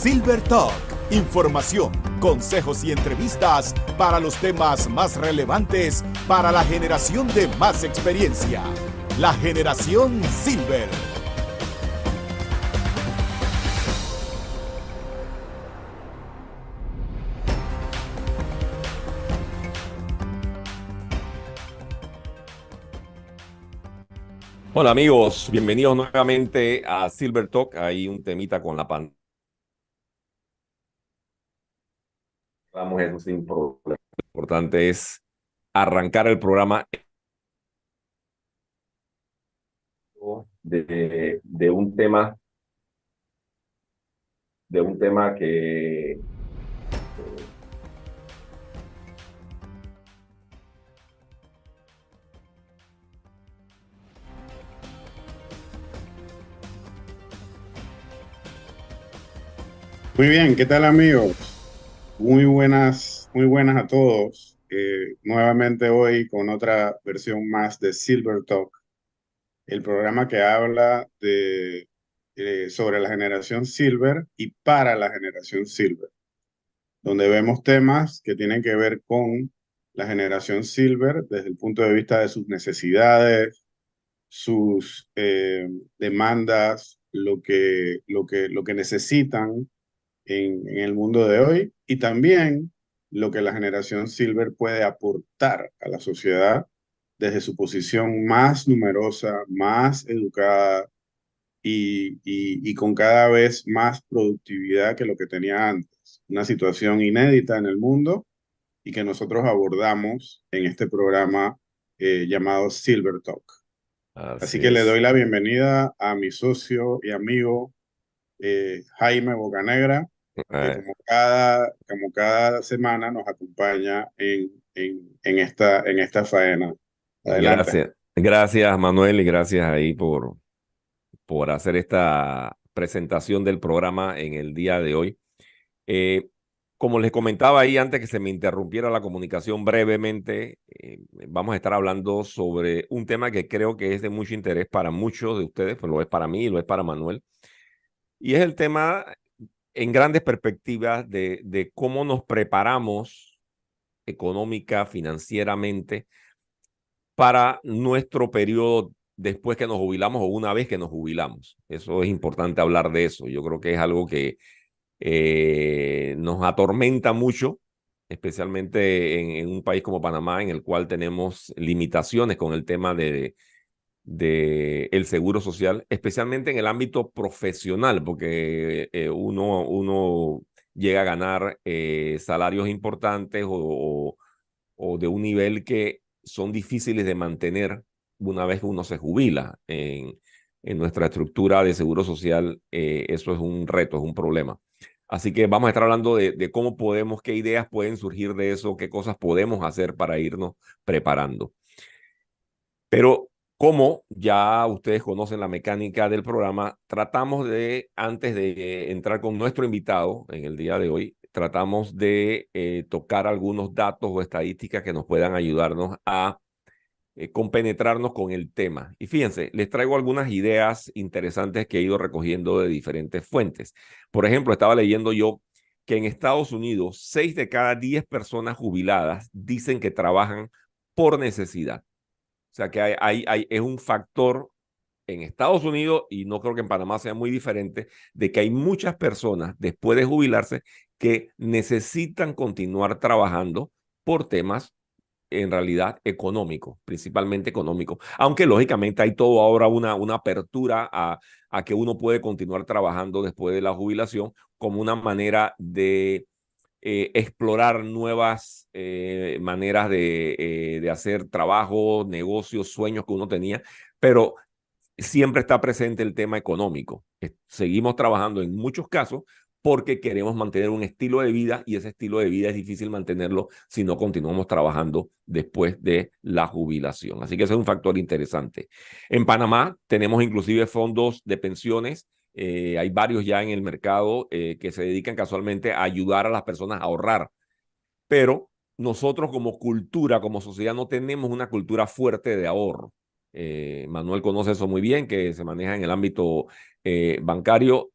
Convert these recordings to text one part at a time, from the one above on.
Silver Talk, información, consejos y entrevistas para los temas más relevantes para la generación de más experiencia. La generación Silver. Hola amigos, bienvenidos nuevamente a Silver Talk. Hay un temita con la pantalla. Vamos, eso sin problema. Lo importante es arrancar el programa de un tema, que Muy bien, ¿qué tal amigos? Muy buenas a todos. Nuevamente hoy con otra versión más de Silver Talk, el programa que habla sobre la generación Silver y para la generación Silver, donde vemos temas que tienen que ver con la generación Silver desde el punto de vista de sus necesidades, sus demandas, lo que necesitan en el mundo de hoy y también lo que la generación Silver puede aportar a la sociedad desde su posición más numerosa, más educada y con cada vez más productividad que lo que tenía antes. Una situación inédita en el mundo y que nosotros abordamos en este programa llamado Silver Talk. Así así que le es. doy la bienvenida a mi socio y amigo Jaime Bocanegra, que Eh, como cada semana nos acompaña en esta faena. Adelante. gracias Manuel y gracias ahí por hacer esta presentación del programa en el día de hoy. Eh, Como les comentaba ahí antes que se me interrumpiera la comunicación brevemente, vamos a estar hablando sobre un tema que creo que es de mucho interés para muchos de ustedes, pues lo es para mí y lo es para Manuel, y es el tema en grandes perspectivas de cómo nos preparamos económica, financieramente, para nuestro periodo después que nos jubilamos o una vez que nos jubilamos. Eso es importante hablar de eso. Yo creo que es algo que nos atormenta mucho, especialmente en un país como Panamá, en el cual tenemos limitaciones con el tema de el seguro social, especialmente en el ámbito profesional, porque uno llega a ganar salarios importantes o de un nivel que son difíciles de mantener una vez que uno se jubila. En nuestra estructura de seguro social, eso es un reto, es un problema. Así que vamos a estar hablando de cómo podemos, qué ideas pueden surgir de eso, qué cosas podemos hacer para irnos preparando. Pero como ya ustedes conocen la mecánica del programa, tratamos de, antes de entrar con nuestro invitado en el día de hoy, tratamos de tocar algunos datos o estadísticas que nos puedan ayudarnos a compenetrarnos con el tema. Y fíjense, les traigo algunas ideas interesantes que he ido recogiendo de diferentes fuentes. Por ejemplo, estaba leyendo yo que en Estados Unidos, 6 de cada 10 personas jubiladas dicen que trabajan por necesidad. O sea que es un factor en Estados Unidos, y no creo que en Panamá sea muy diferente, de que hay muchas personas después de jubilarse que necesitan continuar trabajando por temas en realidad económicos, principalmente económicos. Aunque lógicamente hay todo ahora una apertura a que uno puede continuar trabajando después de la jubilación como una manera de explorar nuevas maneras de hacer trabajo, negocios, sueños que uno tenía, pero siempre está presente el tema económico. Seguimos trabajando en muchos casos porque queremos mantener un estilo de vida, y ese estilo de vida es difícil mantenerlo si no continuamos trabajando después de la jubilación. Así que ese es un factor interesante. En Panamá tenemos inclusive fondos de pensiones. Hay varios ya en el mercado que se dedican casualmente a ayudar a las personas a ahorrar, pero nosotros como cultura, como sociedad, no tenemos una cultura fuerte de ahorro. Manuel conoce eso muy bien, que se maneja en el ámbito bancario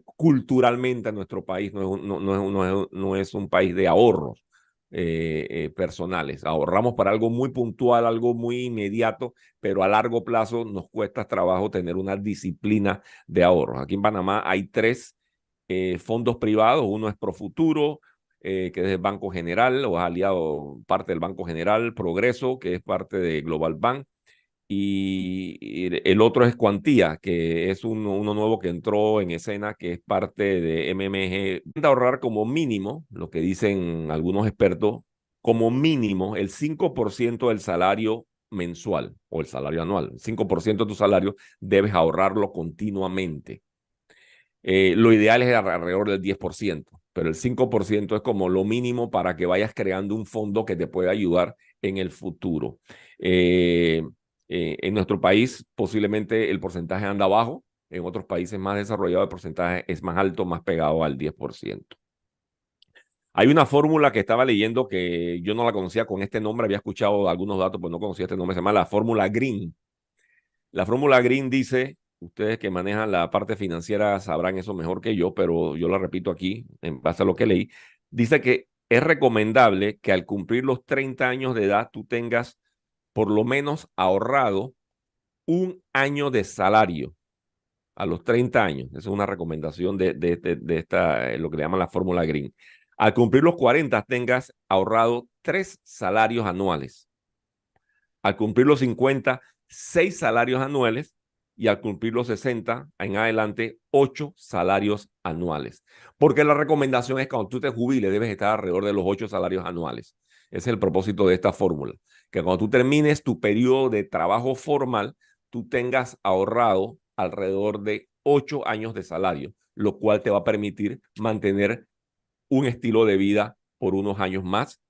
culturalmente en nuestro país no es un país de ahorros personales. Ahorramos para algo muy puntual, algo muy inmediato, pero a largo plazo nos cuesta trabajo tener una disciplina de ahorros. Aquí en Panamá hay 3 fondos privados. Uno es Profuturo, que es del Banco General, o es aliado parte del Banco General, Progreso, que es parte de Global Bank, y el otro es Cuantía, que es uno nuevo que entró en escena, que es parte de MMG. De ahorrar como mínimo, lo que dicen algunos expertos, como mínimo el 5% del salario mensual o el salario anual. 5% de tu salario debes ahorrarlo continuamente. Lo ideal es alrededor del 10%, pero el 5% es como lo mínimo para que vayas creando un fondo que te pueda ayudar en el futuro. En nuestro país posiblemente el porcentaje anda bajo, en otros países más desarrollados el porcentaje es más alto, más pegado al 10%. Hay una fórmula que estaba leyendo que yo no la conocía con este nombre, había escuchado algunos datos, pero no conocía este nombre, se llama la fórmula Green. La fórmula Green dice, ustedes que manejan la parte financiera sabrán eso mejor que yo, pero yo la repito aquí en base a lo que leí, dice que es recomendable que al cumplir los 30 años de edad tú tengas por lo menos ahorrado 1 año de salario a los 30 años. Esa es una recomendación de esta, lo que le llaman la fórmula Green. Al cumplir los 40 tengas ahorrado 3 salarios anuales. Al cumplir los 50, 6 salarios anuales, y al cumplir los 60 en adelante, 8 salarios anuales. Porque la recomendación es que cuando tú te jubiles debes estar alrededor de los 8 salarios anuales. Ese es el propósito de esta fórmula. Que cuando tú termines tu periodo de trabajo formal, tú tengas ahorrado alrededor de 8 años de salario, lo cual te va a permitir mantener un estilo de vida por unos años más.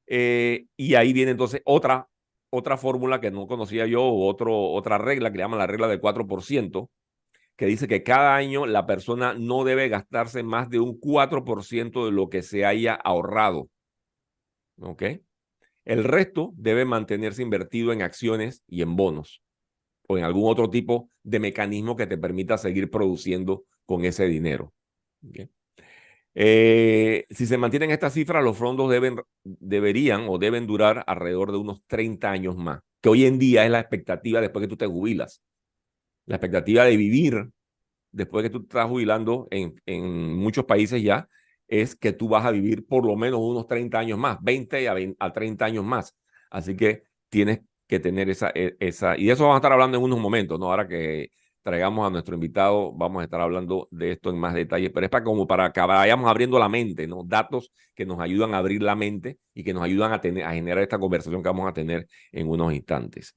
Y ahí viene entonces otra fórmula que no conocía yo, otra regla que le llaman la regla del 4%, que dice que cada año la persona no debe gastarse más de un 4% de lo que se haya ahorrado. ¿Ok? El resto debe mantenerse invertido en acciones y en bonos o en algún otro tipo de mecanismo que te permita seguir produciendo con ese dinero. ¿Okay? Si se mantienen estas cifras, los fondos deberían o deben durar alrededor de unos 30 años más, que hoy en día es la expectativa después que tú te jubilas. La expectativa de vivir después que tú estás jubilando en muchos países ya es que tú vas a vivir por lo menos unos 30 años más, 20 a 30 años más. Así que tienes que tener esa, y de eso vamos a estar hablando en unos momentos, ¿no? Ahora que traigamos a nuestro invitado, vamos a estar hablando de esto en más detalle, pero es para que vayamos abriendo la mente, ¿no? Datos que nos ayudan a abrir la mente y que nos ayudan a generar esta conversación que vamos a tener en unos instantes.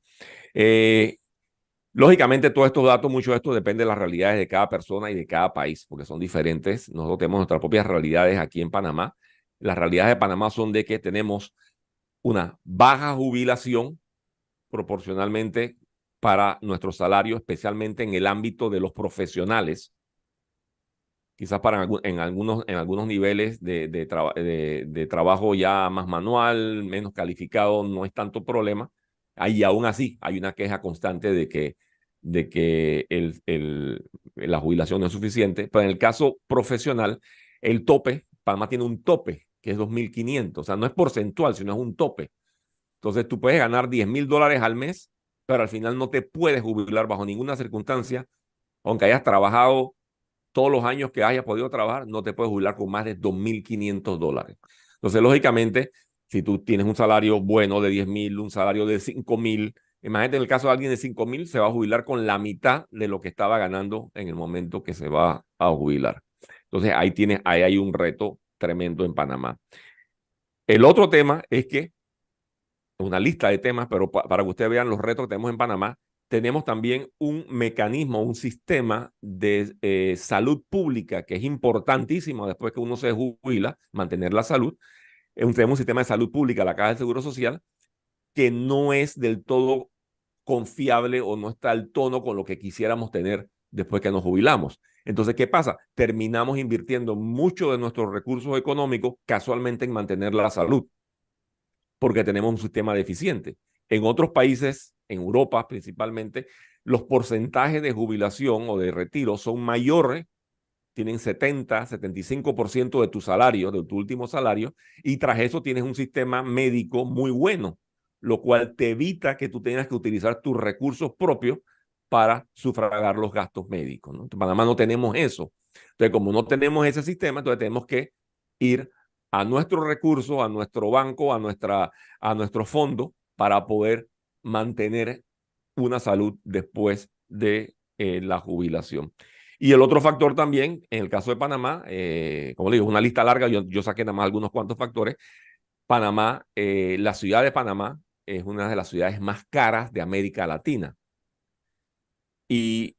Lógicamente, todos estos datos, mucho de esto depende de las realidades de cada persona y de cada país, porque son diferentes. Nosotros tenemos nuestras propias realidades aquí en Panamá. Las realidades de Panamá son de que tenemos una baja jubilación proporcionalmente para nuestro salario, especialmente en el ámbito de los profesionales. Quizás en algunos niveles de trabajo ya más manual, menos calificado, no es tanto problema. Y aún así hay una queja constante de que la jubilación no es suficiente. Pero en el caso profesional, el tope, Panamá tiene un tope que es 2.500. O sea, no es porcentual, sino es un tope. Entonces tú puedes ganar $10,000 al mes, pero al final no te puedes jubilar bajo ninguna circunstancia, aunque hayas trabajado todos los años que hayas podido trabajar, no te puedes jubilar con más de $2.500. Entonces, lógicamente, si tú tienes un salario bueno de 10,000, un salario de 5,000, imagínate en el caso de alguien de 5,000, se va a jubilar con la mitad de lo que estaba ganando en el momento que se va a jubilar. Entonces, ahí hay un reto tremendo en Panamá. El otro tema es que, una lista de temas, pero para que ustedes vean los retos que tenemos en Panamá, tenemos también un mecanismo, un sistema de salud pública que es importantísimo después que uno se jubila, mantener la salud. Tenemos un sistema de salud pública, la Caja del Seguro Social, que no es del todo confiable o no está al tono con lo que quisiéramos tener después que nos jubilamos. Entonces, ¿qué pasa? Terminamos invirtiendo mucho de nuestros recursos económicos casualmente en mantener la salud, porque tenemos un sistema deficiente. En otros países, en Europa principalmente, los porcentajes de jubilación o de retiro son mayores, tienen 75% de tu salario, de tu último salario, y tras eso tienes un sistema médico muy bueno, lo cual te evita que tú tengas que utilizar tus recursos propios para sufragar los gastos médicos, ¿no? En Panamá no tenemos eso. Entonces, como no tenemos ese sistema, entonces tenemos que ir a nuestros recursos, a nuestro banco, a nuestro fondo para poder mantener una salud después de la jubilación. Y el otro factor también, en el caso de Panamá, como le digo, una lista larga, yo saqué nada más algunos cuantos factores. Panamá, la ciudad de Panamá es una de las ciudades más caras de América Latina. Y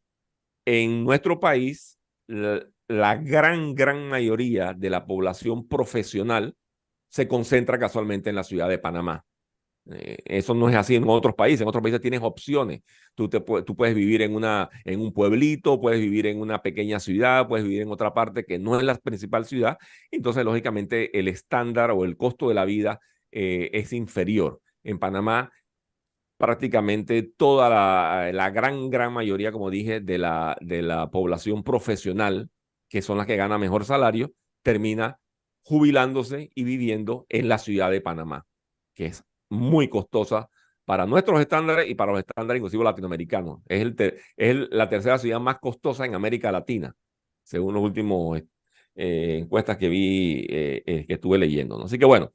en nuestro país, la gran mayoría de la población profesional se concentra casualmente en la ciudad de Panamá. Eso no es así en otros países. En otros países tienes opciones. Tú puedes vivir en un pueblito, puedes vivir en una pequeña ciudad, puedes vivir en otra parte que no es la principal ciudad. Entonces, lógicamente, el estándar o el costo de la vida es inferior. En Panamá, prácticamente toda la gran mayoría, como dije, de la población profesional, que son las que ganan mejor salario, termina jubilándose y viviendo en la ciudad de Panamá, que es muy costosa para nuestros estándares y para los estándares inclusive latinoamericanos. Es la tercera ciudad más costosa en América Latina, según los últimos encuestas que vi, que estuve leyendo, ¿no? Así que bueno,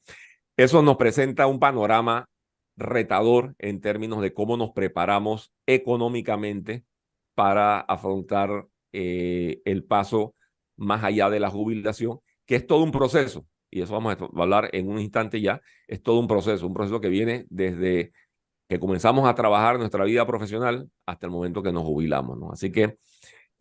eso nos presenta un panorama retador en términos de cómo nos preparamos económicamente para afrontar el paso más allá de la jubilación, que es todo un proceso, y eso vamos a hablar en un instante ya. Es todo un proceso que viene desde que comenzamos a trabajar nuestra vida profesional hasta el momento que nos jubilamos, ¿no? Así que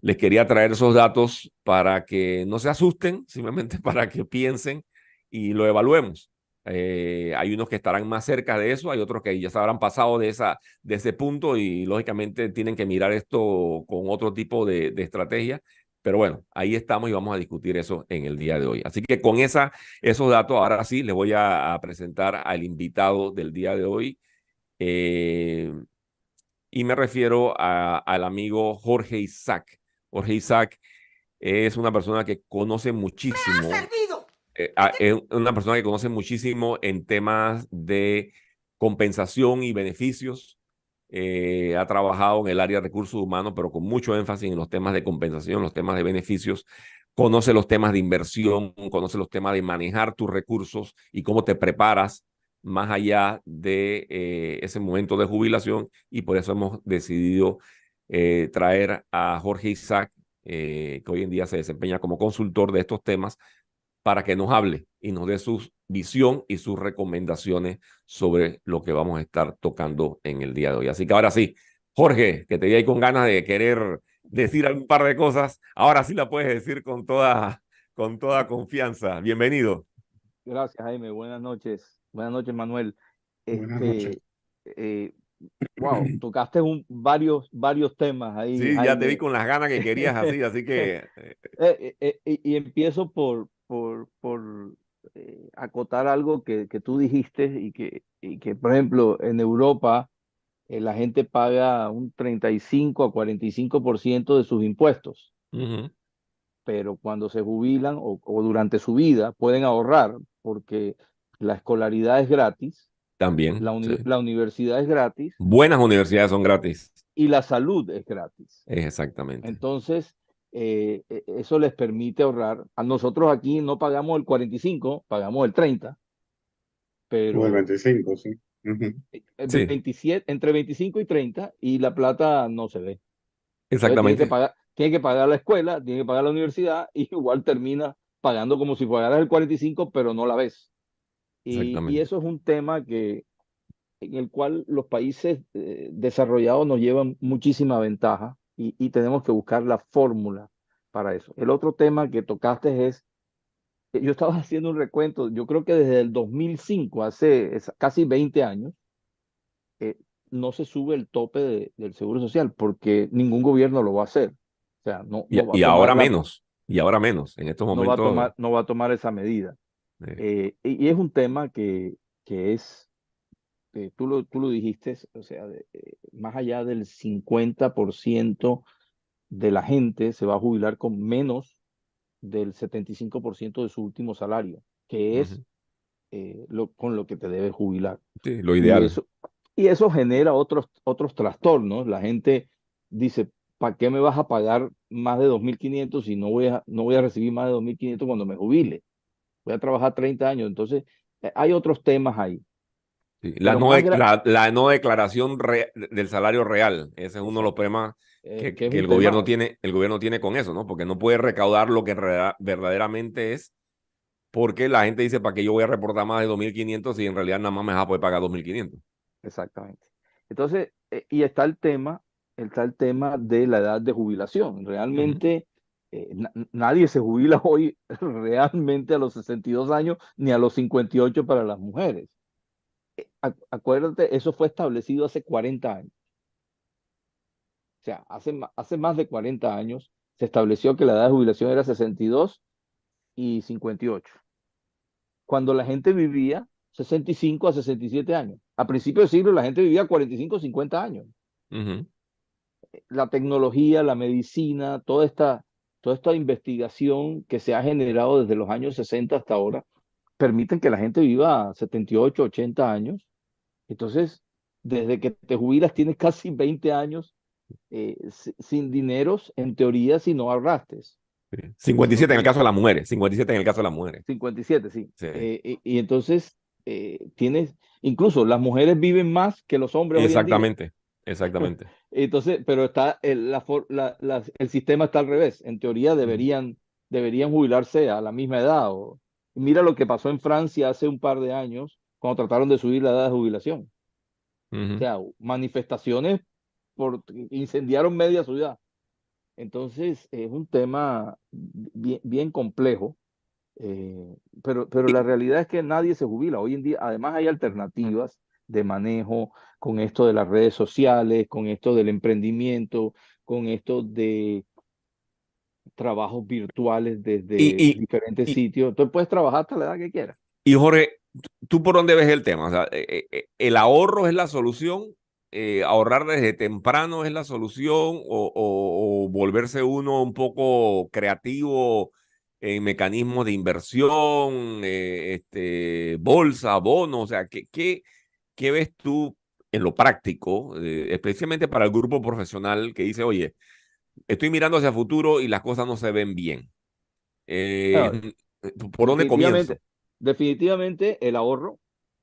les quería traer esos datos para que no se asusten, simplemente para que piensen y lo evaluemos. Hay unos que estarán más cerca de eso, hay otros que ya se habrán pasado de ese punto y lógicamente tienen que mirar esto con otro tipo de estrategia. Pero bueno, ahí estamos y vamos a discutir eso en el día de hoy. Así que con esos datos, ahora sí, les voy a presentar al invitado del día de hoy. Y me refiero al amigo Jorge Isaac. Jorge Isaac es una persona que conoce muchísimo. Es una persona que conoce muchísimo en temas de compensación y beneficios. Ha trabajado en el área de recursos humanos, pero con mucho énfasis en los temas de compensación, los temas de beneficios. Conoce los temas de inversión, conoce los temas de manejar tus recursos y cómo te preparas más allá de ese momento de jubilación. Y por eso hemos decidido traer a Jorge Isaac, que hoy en día se desempeña como consultor de estos temas, para que nos hable y nos dé su visión y sus recomendaciones sobre lo que vamos a estar tocando en el día de hoy. Así que ahora sí, Jorge, que te vi ahí con ganas de querer decir algún par de cosas, ahora sí la puedes decir con toda confianza. Bienvenido. Gracias, Jaime. Buenas noches. Buenas noches, Manuel. Buenas noches. Wow, tocaste varios temas ahí, Sí, Jaime. ya te vi con las ganas que querías así que... Y empiezo por acotar algo que tú dijiste y que, por ejemplo, en Europa la gente paga un 35 a 45% de sus impuestos, pero cuando se jubilan o durante su vida pueden ahorrar porque la escolaridad es gratis, También, sí. la universidad es gratis Buenas universidades son gratis. y la salud es gratis. Exactamente. Entonces, eso les permite ahorrar. A nosotros aquí no pagamos el 45, pagamos el 30, pero O el 25, sí. el Sí. 27, entre 25 y 30, y la plata no se ve. Entonces, Exactamente. tiene que pagar la escuela, tiene que pagar la universidad, y igual termina pagando como si pagaras el 45, pero no la ves. Y Exactamente. eso es un tema en el cual los países desarrollados nos llevan muchísima ventaja y tenemos que buscar la fórmula para eso. El otro tema que tocaste es, yo estaba haciendo un recuento, yo creo que desde el 2005, hace casi 20 años, no se sube el tope del Seguro Social porque ningún gobierno lo va a hacer. O sea, no va a Y tomar ahora menos. Y ahora menos. En estos momentos. no va a tomar esa medida. Y es un tema que es tú lo dijiste, o sea, más allá del 50% de la gente se va a jubilar con menos del 75% de su último salario, que es Ujú. con lo que te debes jubilar. Sí, lo Y ideal. eso, y eso genera otros trastornos. La gente dice, ¿para qué me vas a pagar más de 2.500 si no voy a recibir más de 2.500 cuando me jubile? Voy a trabajar 30 años. Entonces, hay otros temas ahí. Sí, Pero más grave, la no declaración del salario real, ese es uno de los exacto, problemas que es que un tema, el gobierno tiene con eso, ¿no? Porque no puede recaudar lo que verdaderamente es, porque la gente dice, ¿para qué yo voy a reportar más de 2.500 si en realidad nada más me vas a poder pagar 2.500? exactamente. Entonces, y está el tema de la edad de jubilación. Ujú. Realmente, nadie se jubila hoy realmente a los 62 años ni a los 58 para las mujeres. Acuérdate, eso fue establecido hace 40 años. O sea, hace más de 40 años se estableció que la edad de jubilación era 62 y 58, cuando la gente vivía 65 a 67 años. A principios del siglo la gente vivía 45 o 50 años. Ujú. La tecnología, la medicina, toda esta investigación que se ha generado desde los años 60 hasta ahora, permiten que la gente viva 78, 80 años. Entonces, desde que te jubilas tienes casi 20 años sin dineros, en teoría, si no ahorraste. Sí. Si no 57 en el tienes caso de las mujeres, 57 en el caso de las mujeres. 57, sí. Sí, Y entonces incluso las mujeres viven más que los hombres hoy en día. exactamente, exactamente. Entonces, pero está el sistema está al revés. En teoría Ujú. deberían jubilarse a la misma edad. Mira lo que pasó en Francia hace un par de años cuando trataron de subir la edad de jubilación. O Ujú. sea, manifestaciones incendiaron media ciudad. Entonces, es un tema bien complejo. Pero la realidad es que nadie se jubila. Hoy en día, además, hay alternativas de manejo con esto de las redes sociales, con esto del emprendimiento, con esto de trabajos virtuales Y, desde y, diferentes y, sitios. Entonces puedes trabajar hasta la edad que quieras. y Jorge, ¿tú por dónde ves el tema? O sea, ¿el ahorro es la solución? ¿Ahorrar desde temprano es la solución? O volverse uno un poco creativo en mecanismos de inversión, bolsa, bonos? O sea, ¿qué ves tú en lo práctico, especialmente para el grupo profesional que dice, oye, estoy mirando hacia el futuro y las cosas no se ven bien? Bueno, ¿Por dónde comienzo? definitivamente el ahorro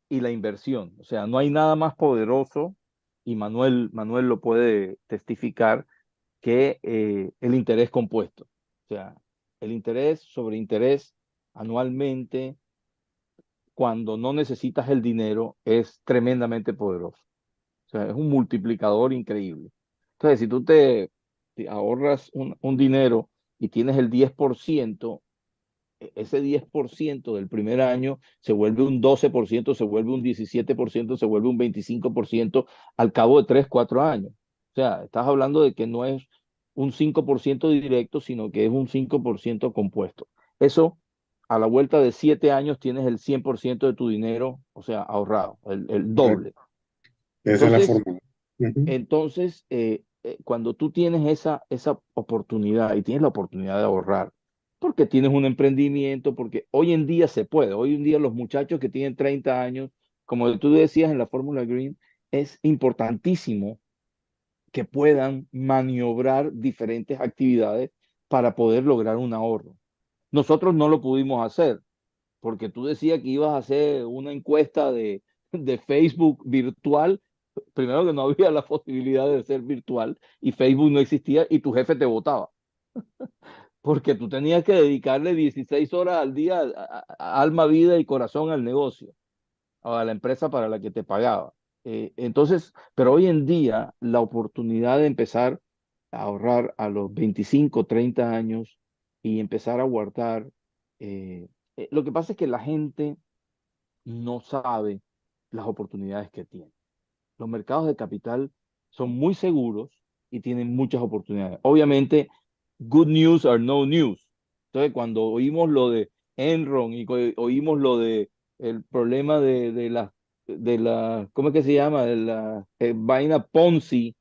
y la inversión. O sea, no hay nada más poderoso, y Manuel lo puede testificar, que el interés compuesto. O sea, el interés sobre interés anualmente, cuando no necesitas el dinero, es tremendamente poderoso. O sea, es un multiplicador increíble. Entonces, si tú te ahorras un dinero y tienes el 10%, ese 10% del primer año se vuelve un 12%, se vuelve un 17%, se vuelve un 25% al cabo de 3 4 años. O sea, estás hablando de que no es un 5% directo, sino que es un 5% compuesto. Eso, a la vuelta de 7 años, tienes el 100% de tu dinero, o sea, ahorrado, el Correcto. doble. Esa es la Entonces, fórmula. Ujú. cuando tú tienes esa oportunidad y tienes la oportunidad de ahorrar, porque tienes un emprendimiento, porque hoy en día se puede, hoy en día los muchachos que tienen 30 años, como tú decías en la Fórmula Green, es importantísimo que puedan maniobrar diferentes actividades para poder lograr un ahorro. Nosotros no lo pudimos hacer, porque tú decías que ibas a hacer una encuesta de Facebook virtual. Primero, que no había la posibilidad de ser virtual y Facebook no existía, y tu jefe te votaba, porque tú tenías que dedicarle 16 horas al día, alma, vida y corazón al negocio, a la empresa para la que te pagaba. Entonces, pero hoy en día la oportunidad de empezar a ahorrar a los 25 30 años y empezar a guardar, lo que pasa es que la gente no sabe las oportunidades que tiene. Los mercados de capital son muy seguros y tienen muchas oportunidades. Obviamente, good news are no news. Entonces, cuando oímos lo de Enron y oímos lo de el problema de las ¿cómo es que se llama? De la vaina Ponzi,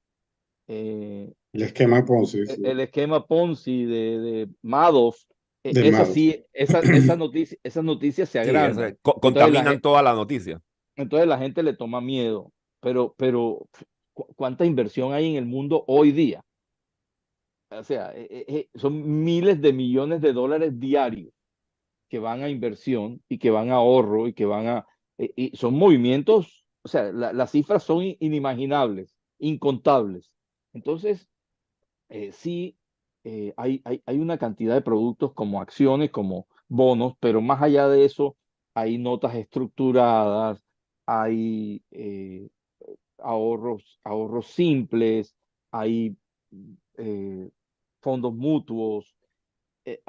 eh, El esquema Ponzi, sí, el esquema Ponzi de Madoff, de Madoff. esas noticias se Sí, agrandan. Entonces contaminan toda la noticia. entonces la gente le toma miedo. Pero ¿cuánta inversión hay en el mundo hoy día? O sea, son miles de millones de dólares diarios que van a inversión y que van a ahorro y que van y son movimientos, o sea, las cifras son inimaginables, incontables. Entonces, sí, hay una cantidad de productos como acciones, como bonos, pero más allá de eso, hay notas estructuradas, hay ahorros simples, hay eh, fondos mutuos,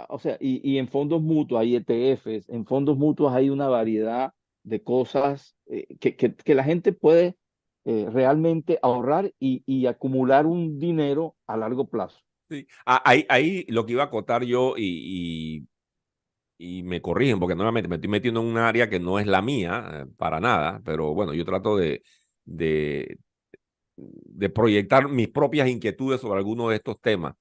o sea, y en fondos mutuos hay ETFs, en fondos mutuos hay una variedad de cosas que la gente puede realmente ahorrar y acumular un dinero a largo plazo. Sí. Ahí lo que iba a acotar yo y me corrigen, porque nuevamente me estoy metiendo en un área que no es la mía, para nada, pero bueno, yo trato de, de proyectar mis propias inquietudes sobre algunos de estos temas.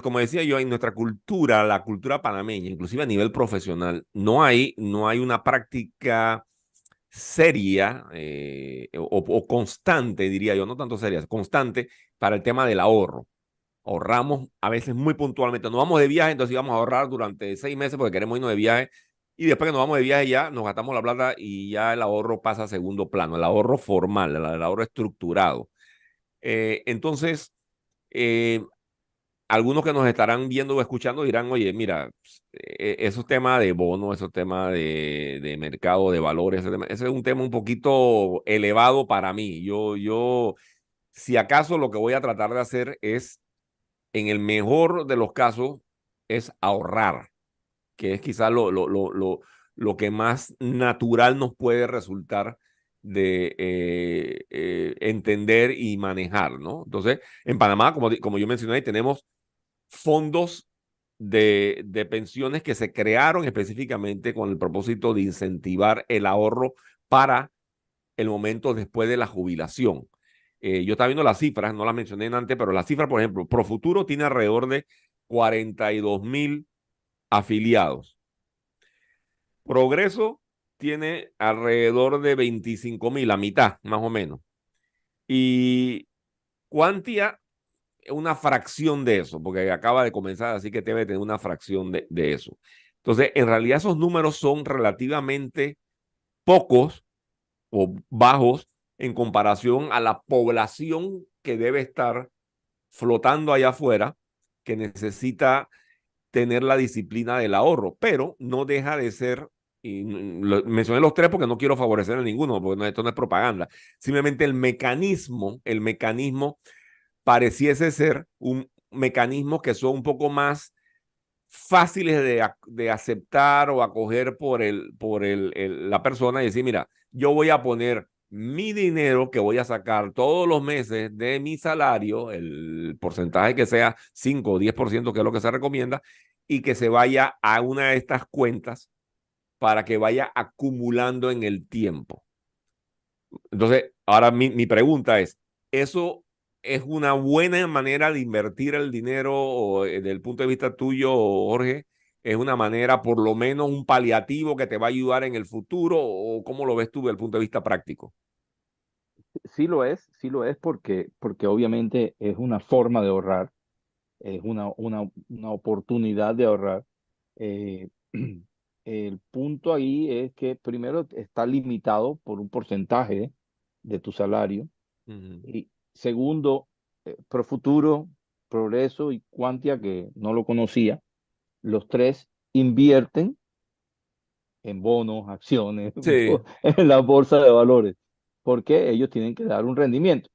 Como decía yo, en nuestra cultura, la cultura panameña, inclusive a nivel profesional, no hay una práctica seria o constante, diría yo, no tanto seria, constante para el tema del ahorro. Ahorramos a veces muy puntualmente. Nos vamos de viaje, entonces íbamos a ahorrar durante 6 meses porque queremos irnos de viaje. Y después que nos vamos de viaje ya nos gastamos la plata y ya el ahorro pasa a segundo plano, el ahorro formal, el ahorro estructurado. Entonces, eh, algunos que nos estarán viendo o escuchando dirán, oye, mira, esos temas de bonos, esos temas de mercado, de valores, ese es un tema un poquito elevado para mí. Si acaso lo que voy a tratar de hacer es, en el mejor de los casos, es ahorrar, que es quizás lo que más natural nos puede resultar de entender y manejar, ¿no? Entonces, en Panamá, como yo mencioné, tenemos fondos de pensiones que se crearon específicamente con el propósito de incentivar el ahorro para el momento después de la jubilación. Yo estaba viendo las cifras, no las mencioné antes, pero las cifras, por ejemplo, Profuturo tiene alrededor de 42,000 afiliados. Progreso tiene alrededor de 25,000, la mitad, más o menos. Y Quantia, una fracción de eso, porque acaba de comenzar, así que debe tener una fracción de eso. Entonces, en realidad esos números son relativamente pocos o bajos en comparación a la población que debe estar flotando allá afuera, que necesita tener la disciplina del ahorro, pero no deja de ser, y mencioné los tres porque no quiero favorecer a ninguno, porque esto no es propaganda, simplemente el mecanismo pareciese ser un mecanismo que son un poco más fáciles de aceptar o acoger por la persona y decir, mira, yo voy a poner mi dinero que voy a sacar todos los meses de mi salario, el porcentaje que sea 5 o 10%, que es lo que se recomienda, y que se vaya a una de estas cuentas para que vaya acumulando en el tiempo. Entonces, ahora mi pregunta es, ¿eso es una buena manera de invertir el dinero o, desde el punto de vista tuyo, Jorge? ¿Es una manera, por lo menos un paliativo que te va a ayudar en el futuro? ¿O cómo lo ves tú desde el punto de vista práctico? Sí lo es porque obviamente es una forma de ahorrar, es una oportunidad de ahorrar. Eh, el punto ahí es que primero está limitado por un porcentaje de tu salario Uh -huh. y segundo, Profuturo, Progreso y Quantia, que no lo conocía, los tres invierten en bonos, acciones, Sí. en la bolsa de valores, porque ellos tienen que dar un rendimiento.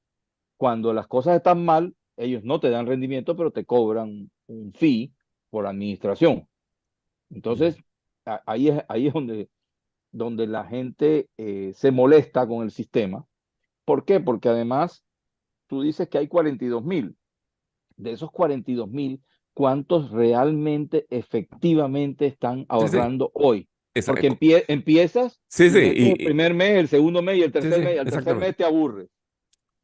Cuando las cosas están mal, ellos no te dan rendimiento, pero te cobran un fee por administración. Entonces, ahí es donde la gente se molesta con el sistema. ¿Por qué? Porque además tú dices que hay 42,000. De esos 42,000, ¿cuántos realmente, efectivamente están Sí, sí. ahorrando hoy? Porque Exacto. empiezas Sí, y sí, metes el primer mes, el segundo mes y el sí, tercer sí, mes, y al tercer mes exactamente. te aburres.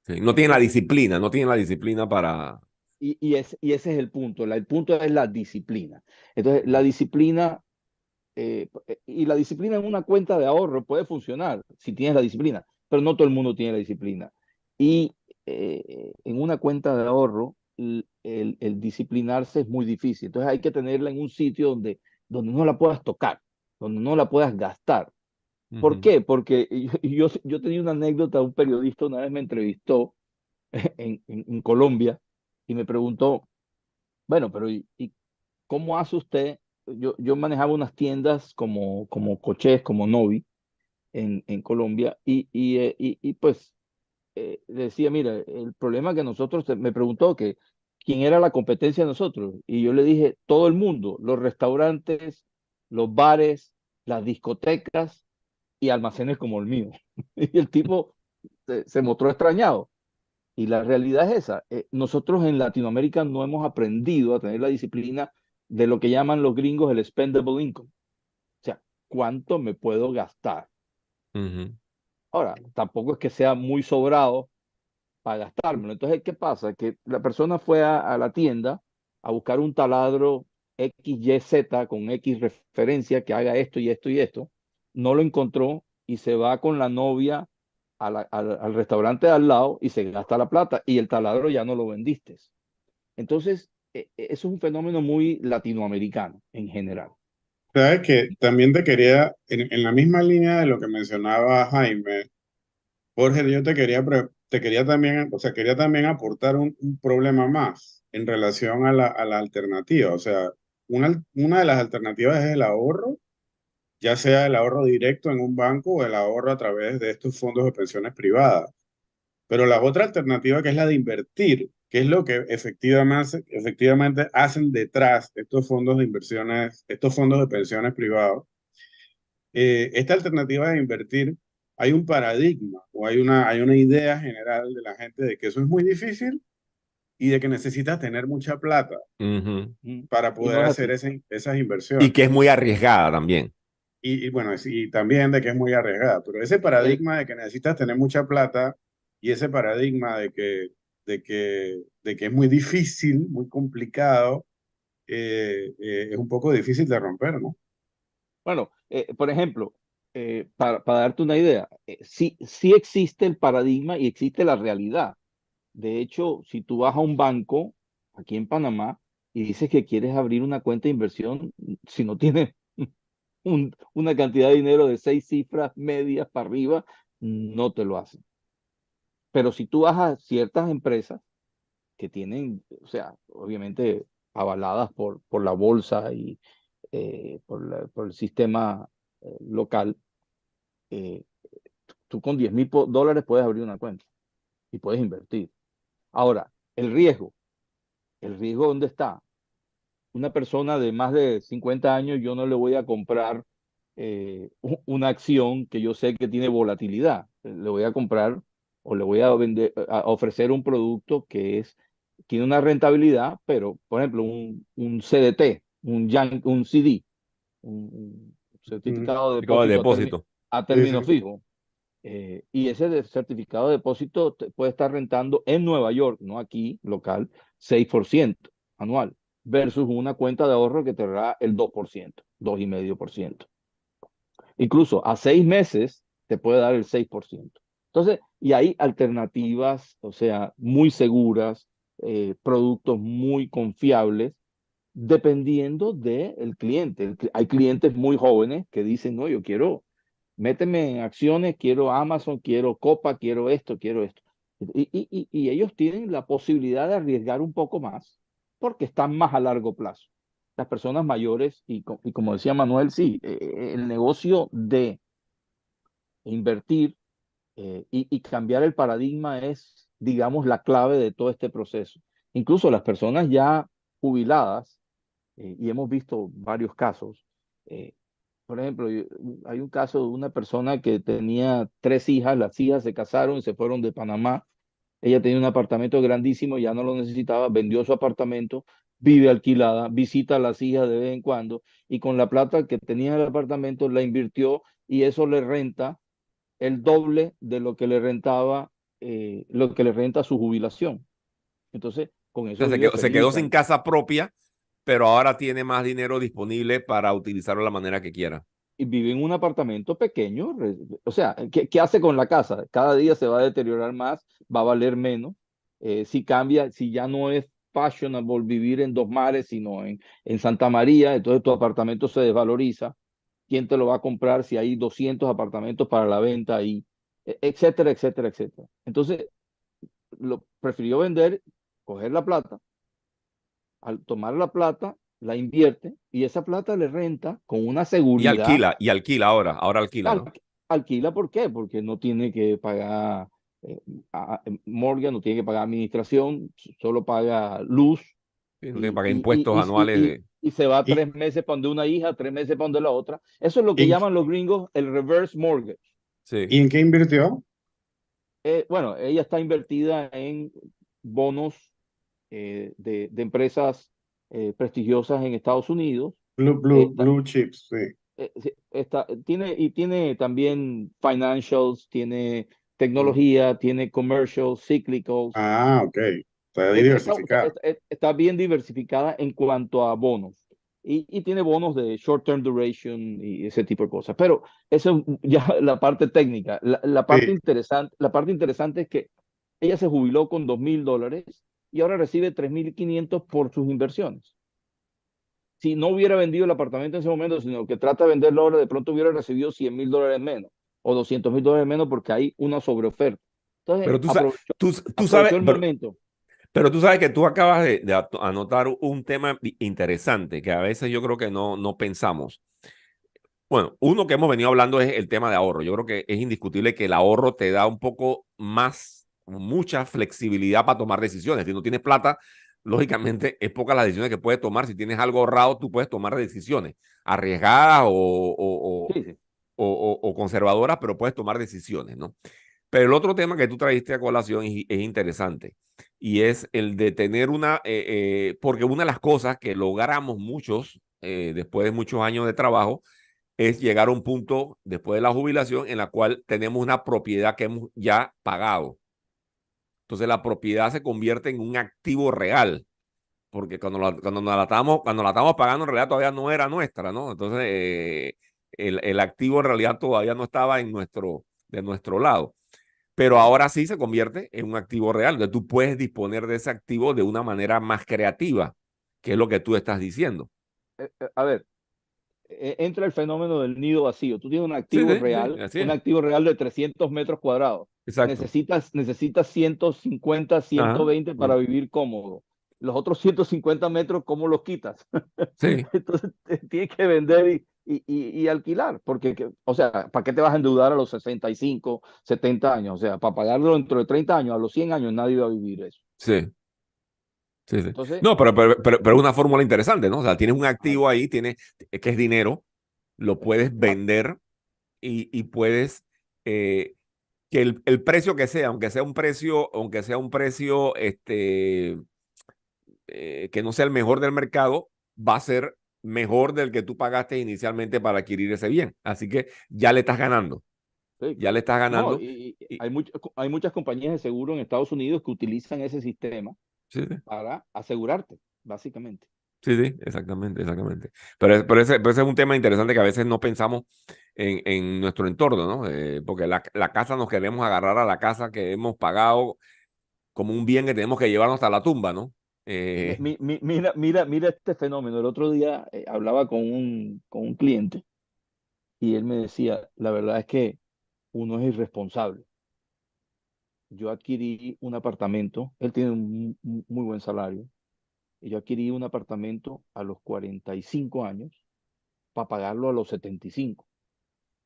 Sí, no tienen la Entonces, disciplina, no tienen la disciplina para... y ese es el punto. El punto es la disciplina. Entonces, la disciplina, y la disciplina en una cuenta de ahorro puede funcionar si tienes la disciplina, pero no todo el mundo tiene la disciplina. Y en una cuenta de ahorro, el disciplinarse es muy difícil. Entonces, hay que tenerla en un sitio donde no la puedas tocar, donde no la puedas gastar. ¿Por Ujú. qué? Porque yo tenía una anécdota, un periodista una vez me entrevistó en Colombia y me preguntó, bueno, pero ¿y cómo hace usted? Yo manejaba unas tiendas como Cochés, como Novi en Colombia y pues decía, mira, el problema que nosotros, me preguntó que quién era la competencia de nosotros y yo le dije, todo el mundo, los restaurantes, los bares, las discotecas y almacenes como el mío. Y el tipo se mostró extrañado. Y la realidad es esa. Nosotros en Latinoamérica no hemos aprendido a tener la disciplina de lo que llaman los gringos el spendable income. O sea, ¿cuánto me puedo gastar? Ujú. Ahora, tampoco es que sea muy sobrado para gastármelo. Entonces, ¿qué pasa? Que la persona fue a la tienda a buscar un taladro XYZ con X referencia que haga esto y esto y esto. No lo encontró y se va con la novia al restaurante de al lado y se gasta la plata y el taladro ya no lo vendiste. Entonces, eso es un fenómeno muy latinoamericano en general. Sabes que también te quería, en la misma línea de lo que mencionaba Jaime, Jorge, yo te quería también, o sea, quería también aportar un problema más en relación a la alternativa. O sea, una de las alternativas es el ahorro, ya sea el ahorro directo en un banco o el ahorro a través de estos fondos de pensiones privadas. Pero la otra alternativa que es la de invertir, que es lo que efectivamente hacen detrás estos fondos de inversiones, estos fondos de pensiones privados. Esta alternativa de invertir, hay un paradigma o hay una idea general de la gente de que eso es muy difícil y de que necesitas tener mucha plata Ujú. Mm. para Y poder no es hacer así. esas Y inversiones. que es muy arriesgada también. Y bueno, y también de que es muy arriesgada, pero ese El, paradigma de que necesitas tener mucha plata y ese paradigma de que es muy difícil, muy complicado, es un poco difícil de romper, ¿no? bueno, por ejemplo, para darte una idea, sí, sí existe el paradigma y existe la realidad. De hecho, si tú vas a un banco aquí en Panamá y dices que quieres abrir una cuenta de inversión, si no tienes una cantidad de dinero de 6 cifras medias para arriba, no te lo hacen. Pero si tú vas a ciertas empresas que tienen, o sea, obviamente avaladas por la bolsa y por el sistema local, eh, tú con $10,000 puedes abrir una cuenta y puedes invertir. Ahora, el riesgo ¿dónde está? Una persona de más de 50 años, yo no le voy a comprar una acción que yo sé que tiene volatilidad. Le voy a comprar o le voy a vender, a ofrecer un producto tiene una rentabilidad, pero, por ejemplo, un CDT, un CD, un Mm, certificado de Certificado de depósito depósito. a sí, término sí. fijo. Y ese certificado de depósito puede estar rentando en Nueva York, no aquí, local, 6% anual, versus una cuenta de ahorro que te da el 2%, 2,5%. Incluso a 6 meses te puede dar el 6%. Entonces, y hay alternativas, o sea, muy seguras, productos muy confiables, dependiendo del cliente. Hay clientes muy jóvenes que dicen, no, yo quiero méteme en acciones, quiero Amazon, quiero Copa, quiero esto, quiero esto. Y ellos tienen la posibilidad de arriesgar un poco más porque están más a largo plazo. Las personas mayores, y como decía Manuel, sí, el negocio de invertir y cambiar el paradigma es, digamos, la clave de todo este proceso. Incluso las personas ya jubiladas, y hemos visto varios casos, eh, por ejemplo, hay un caso de una persona que tenía 3 hijas, las hijas se casaron y se fueron de Panamá. Ella tenía un apartamento grandísimo, ya no lo necesitaba, vendió su apartamento, vive alquilada, visita a las hijas de vez en cuando, y con la plata que tenía en el apartamento la invirtió y eso le renta el doble de lo que le renta su jubilación. Entonces, con eso Entonces vive se feliz. quedó sin casa propia, pero ahora tiene más dinero disponible para utilizarlo de la manera que quiera. Y vive en un apartamento pequeño. O sea, ¿qué hace con la casa? Cada día se va a deteriorar más, va a valer menos. Si cambia, si ya no es fashionable vivir en Dos Mares, sino en Santa María, entonces tu apartamento se desvaloriza. ¿Quién te lo va a comprar si hay 200 apartamentos para la venta ahí? Etcétera, etcétera, etcétera. Entonces, lo prefirió vender, coger la plata. Al tomar la plata, la invierte y esa plata le renta con una seguridad. Y alquila ahora alquila, Al- ¿no? Alquila, ¿por qué? Porque no tiene que pagar mortgage, no tiene que pagar administración, solo paga luz Sí, no tiene que y, pagar y, impuestos anuales de... y se va Y, 3 meses para donde una hija, 3 meses para donde la otra. Eso es lo que en, llaman los gringos el reverse mortgage. Sí. ¿Y en qué invirtió? Bueno, ella está invertida en bonos de empresas prestigiosas en Estados Unidos. Está, Blue chips, sí. sí, tiene también financials, tiene Mm. tecnología, tiene commercials, cyclicals. Ah, ok. Está O sea, diversificada. está bien diversificada en cuanto a bonos. Y tiene bonos de short term duration y ese tipo de cosas. Pero eso es ya la parte técnica. Sí. La parte interesante es que ella se jubiló con $2,000 y ahora recibe 3,500 por sus inversiones. Si no hubiera vendido el apartamento en ese momento, sino que trata de venderlo ahora, de pronto hubiera recibido $100,000 menos o $200,000 menos porque hay una sobreoferta. Entonces, Pero tú sabes, aprovechó el momento. pero tú sabes que tú acabas de anotar un tema interesante que a veces yo creo que no pensamos. Bueno, uno que hemos venido hablando es el tema de ahorro. Yo creo que es indiscutible que el ahorro te da un poco más, mucha flexibilidad para tomar decisiones. Si no tienes plata, lógicamente es pocas las decisiones que puedes tomar. Si tienes algo ahorrado, tú puedes tomar decisiones arriesgadas Sí, sí. o conservadoras, pero puedes tomar decisiones, ¿no? Pero el otro tema que tú trajiste a colación es interesante y es el de tener porque una de las cosas que logramos muchos después de muchos años de trabajo es llegar a un punto después de la jubilación en la cual tenemos una propiedad que hemos ya pagado. Entonces la propiedad se convierte en un activo real, porque cuando la estábamos pagando en realidad todavía no era nuestra, ¿no? Entonces el activo en realidad todavía no estaba de nuestro lado. Pero ahora sí se convierte en un activo real. Entonces tú puedes disponer de ese activo de una manera más creativa, que es lo que tú estás diciendo. A ver, entra el fenómeno del nido vacío. Tú tienes Sí, sí, sí, así un es. activo real de 300 metros cuadrados. Exacto. Necesitas 150, Ajá. 120 para vivir cómodo. Los otros 150 metros, ¿cómo los quitas? Sí. Entonces tienes que vender y alquilar, porque, o sea, ¿para qué te vas a endeudar a los 65, 70 años? O sea, para pagarlo dentro de 30 años, a los 100 años nadie va a vivir eso. Sí. Sí, sí. Entonces, No, pero es una fórmula interesante, ¿no? O sea, tienes un activo ahí, que es dinero, lo puedes ah, vender y puedes eh, que el precio que sea, aunque sea un precio que no sea el mejor del mercado, va a ser mejor del que tú pagaste inicialmente para adquirir ese bien. Así que ya le estás ganando, sí, ya le claro. estás No, ganando. y Y, hay muchas compañías de seguro en Estados Unidos que utilizan ese sistema sí, sí. para asegurarte, básicamente. Sí, sí, exactamente, exactamente. Pero ese es un tema interesante que a veces no pensamos en nuestro entorno, ¿no? Porque la casa nos queremos agarrar a la casa que hemos pagado como un bien que tenemos que llevarnos hasta la tumba, ¿no? Mira este fenómeno. El otro día hablaba con un cliente y él me decía, la verdad es que uno es irresponsable. Yo adquirí un apartamento, él tiene un muy buen salario, y yo adquirí un apartamento a los 45 años para pagarlo a los 75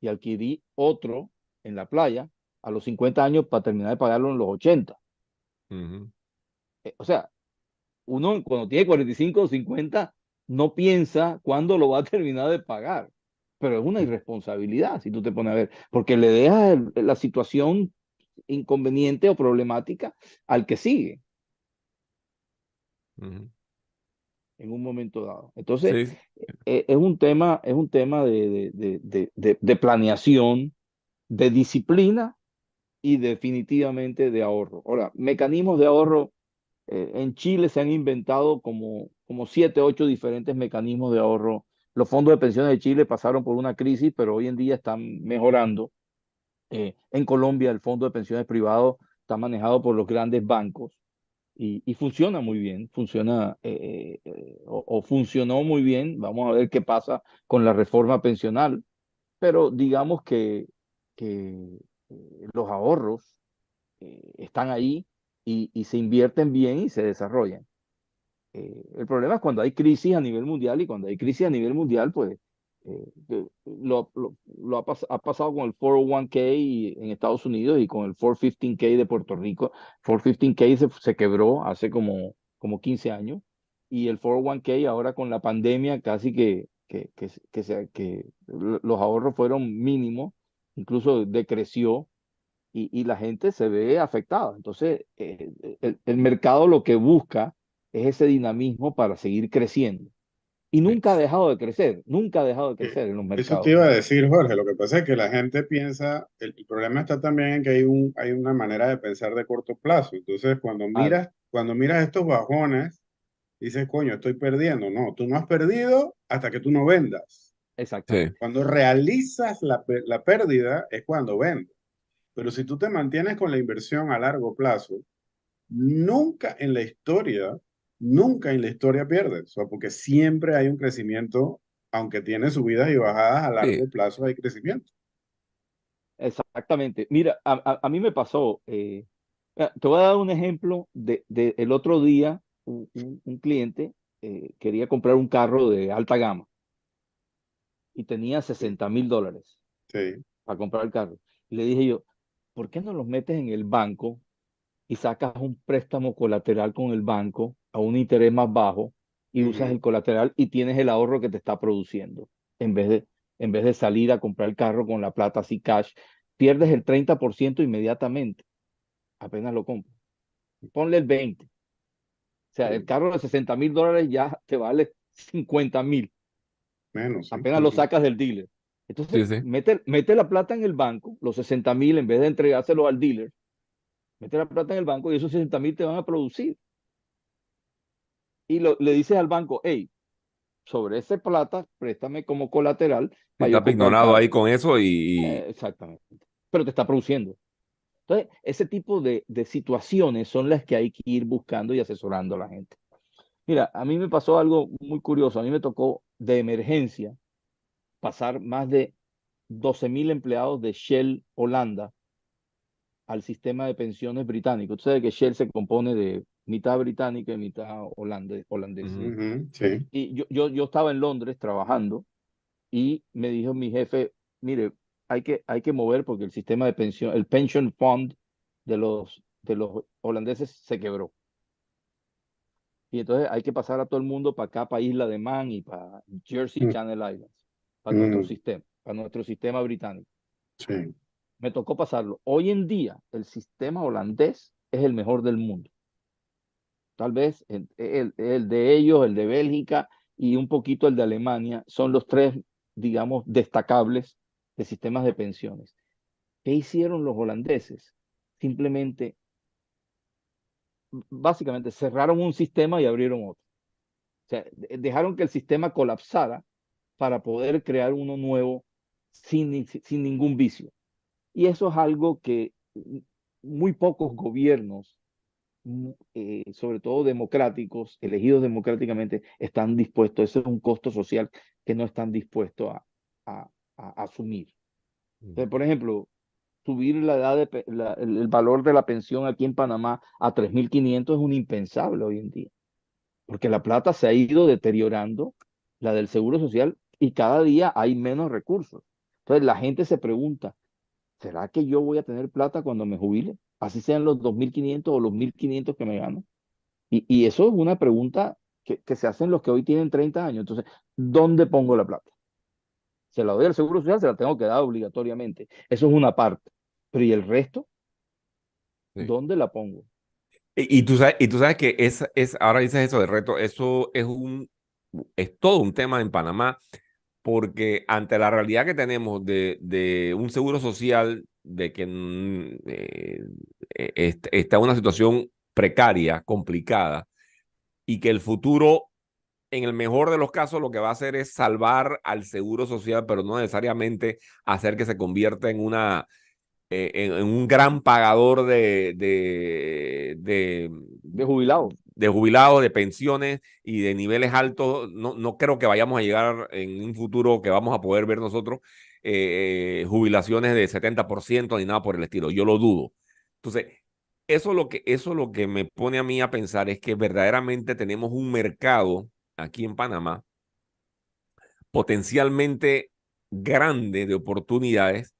y adquirí otro en la playa a los 50 años para terminar de pagarlo en los 80. Ujú, O sea, uno cuando tiene 45 o 50 no piensa cuándo lo va a terminar de pagar, pero es una irresponsabilidad si tú te pones a ver, porque le dejas la situación inconveniente o problemática al que sigue. ujú. en un momento dado. Entonces, Sí, es un tema de planeación, de disciplina y definitivamente de ahorro. Ahora, mecanismos de ahorro, en Chile se han inventado como 7, 8 diferentes mecanismos de ahorro. Los fondos de pensiones de Chile pasaron por una crisis, pero hoy en día están mejorando. En Colombia, el fondo de pensiones privado está manejado por los grandes bancos y funciona muy bien, o funcionó muy bien. Vamos a ver qué pasa con la reforma pensional, pero digamos que los ahorros están ahí y se invierten bien y se desarrollan. El problema es cuando hay crisis a nivel mundial, y cuando hay crisis a nivel mundial, pues ha pasado con el 401k en Estados Unidos y con el 415k de Puerto Rico. 415k se quebró hace como 15 años, y el 401k ahora con la pandemia casi que los ahorros fueron mínimos, incluso decreció, y la gente se ve afectada. Entonces, el mercado lo que busca es ese dinamismo para seguir creciendo. Y sí, nunca ha dejado de crecer, nunca ha dejado de Eh, crecer en los Eso te mercados. iba a decir, Jorge. Lo que pasa es que la gente piensa, el problema está también en que hay una manera de pensar de corto plazo. Entonces, Claro, cuando miras estos bajones, dices, coño, estoy perdiendo. No, tú no has perdido hasta que tú no vendas. sí, exactamente. Cuando realizas la pérdida es cuando vendes. Pero si tú te mantienes con la inversión a largo plazo, nunca en la historia, nunca en la historia pierdes. O sea, porque siempre hay un crecimiento, aunque tiene subidas y bajadas, a sí. largo plazo hay crecimiento. Exactamente. Mira, a mí me pasó, te voy a dar un ejemplo de el otro día. Un cliente quería comprar un carro de alta gama y tenía Sí, $60,000 sí. para comprar el carro. Y le dije yo, ¿por qué no los metes en el banco y sacas un préstamo colateral con el banco a un interés más bajo, y usas Ujú. el colateral y tienes el ahorro que te está produciendo, en vez de, en vez de salir a comprar el carro con la plata así cash? Pierdes el 30% inmediatamente, apenas lo compras. Ponle el 20. O sea, el Sí. carro de $60,000 ya te vale 50,000, Menos, sí. apenas lo Ujú. sacas del dealer. Sí, Entonces, sí. mete la plata en el banco, los 60,000, en vez de entregárselo al dealer, mete la plata en el banco y esos 60,000 te van a producir. Y le dices al banco, hey, sobre ese plata, préstame como colateral Sí, para yo está comprar el pignorado ahí carro. con eso Exactamente. Pero te está produciendo. Entonces, ese tipo de situaciones son las que hay que ir buscando y asesorando a la gente. Mira, a mí me pasó algo muy curioso. A mí me tocó de emergencia pasar más de 12,000 empleados de Shell Holanda al sistema de pensiones británico. Tú sabes que Shell se compone de mitad británica y mitad holandesa. Ujú. Ujú. Sí. Y yo estaba en Londres trabajando, y me dijo mi jefe, mire, hay que mover porque el sistema de pensión, el pension fund de los holandeses se quebró. Y entonces hay que pasar a todo el mundo para acá, para Isla de Man y para Jersey Mm, Channel Islands, mm, para nuestro sistema británico. sí. Me tocó pasarlo. Hoy en día, el sistema holandés es el mejor del mundo. Tal vez el de ellos, el de Bélgica y un poquito el de Alemania son los tres, digamos, destacables de sistemas de pensiones. ¿Qué hicieron los holandeses? Simplemente, básicamente, cerraron un sistema y abrieron otro. O sea, dejaron que el sistema colapsara para poder crear uno nuevo sin ningún vicio. Y eso es algo que muy pocos gobiernos, sobre todo democráticos, elegidos democráticamente, están dispuestos. Ese es un costo social que no están dispuestos a, a asumir. Entonces, por ejemplo, subir la edad el valor de la pensión aquí en Panamá a 3,500 es un impensable hoy en día, porque la plata se ha ido deteriorando, la del Seguro Social, y cada día hay menos recursos. Entonces la gente se pregunta, ¿será que yo voy a tener plata cuando me jubile? Así sean los 2,500 o los 1,500 que me gano. Y eso es una pregunta que se hacen los que hoy tienen 30 años. Entonces, ¿dónde pongo la plata? Se la doy al Seguro Social, se la tengo que dar obligatoriamente. Eso es una parte. Pero ¿y el resto? Sí. ¿Dónde la pongo? Y tú sabes que ahora dices eso de reto, eso es todo un tema en Panamá, porque ante la realidad que tenemos de un seguro social, de que está en una situación precaria, complicada, y que el futuro, en el mejor de los casos, lo que va a hacer es salvar al seguro social, pero no necesariamente hacer que se convierta en en un gran pagador de jubilados. de jubilados, de pensiones y de niveles altos. No creo que vayamos a llegar en un futuro que vamos a poder ver nosotros jubilaciones de 70% ni nada por el estilo. Yo lo dudo. Entonces, eso lo que me pone a mí a pensar es que verdaderamente tenemos un mercado aquí en Panamá potencialmente grande de oportunidades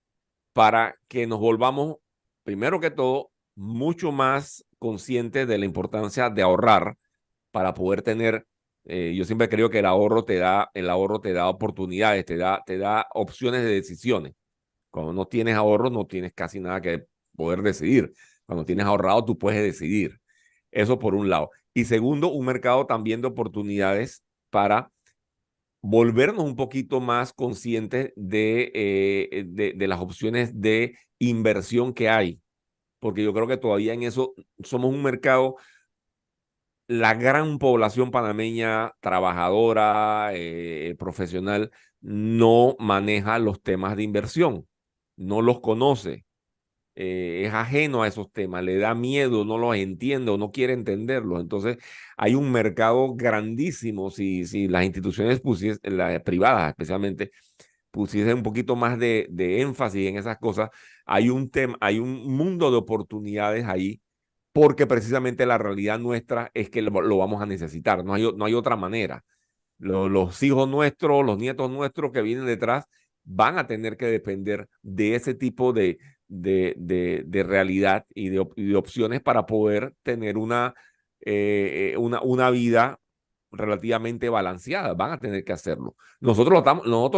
para que nos volvamos, primero que todo, mucho más conscientes de la importancia de ahorrar para poder tener, yo siempre creo que el ahorro te da oportunidades, te da opciones de decisiones. Cuando no tienes ahorro, no tienes casi nada que poder decidir. Cuando tienes ahorrado, tú puedes decidir. Eso por un lado. Y segundo, un mercado también de oportunidades para volvernos un poquito más conscientes de las opciones de inversión que hay, porque yo creo que todavía en eso somos un mercado, la gran población panameña trabajadora, profesional, no maneja los temas de inversión, no los conoce, es ajeno a esos temas, le da miedo, no los entiende o no quiere entenderlos. Entonces, hay un mercado grandísimo si las instituciones las privadas especialmente, pusiesen un poquito más de énfasis en esas cosas. Hay un mundo de oportunidades ahí, porque precisamente la realidad nuestra es que lo vamos a necesitar, no hay otra manera. Los hijos nuestros, los nietos nuestros que vienen detrás, van a tener que depender de ese tipo de realidad y de opciones para poder tener una vida relativamente balanceada. Van a tener que hacerlo. Nosotros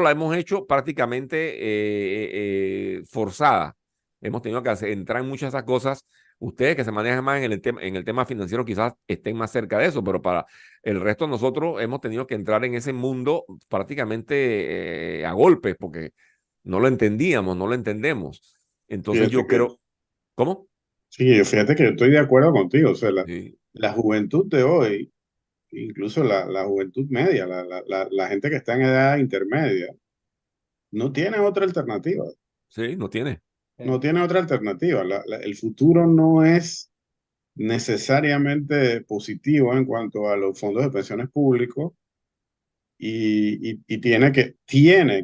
la hemos hecho prácticamente forzada. Hemos tenido que entrar en muchas de esas cosas. Ustedes que se manejan más en el tema financiero quizás estén más cerca de eso, pero para el resto de nosotros hemos tenido que entrar en ese mundo prácticamente a golpes, porque no lo entendíamos, no lo entendemos. Entonces Fíjate yo que, creo, ¿cómo? sí, fíjate que yo estoy de acuerdo contigo. O sea, Sí, la juventud de hoy, incluso la juventud media, la gente que está en edad intermedia, no tiene otra alternativa. sí, no tiene. No tiene otra alternativa. El futuro no es necesariamente positivo en cuanto a los fondos de pensiones públicos y tiene que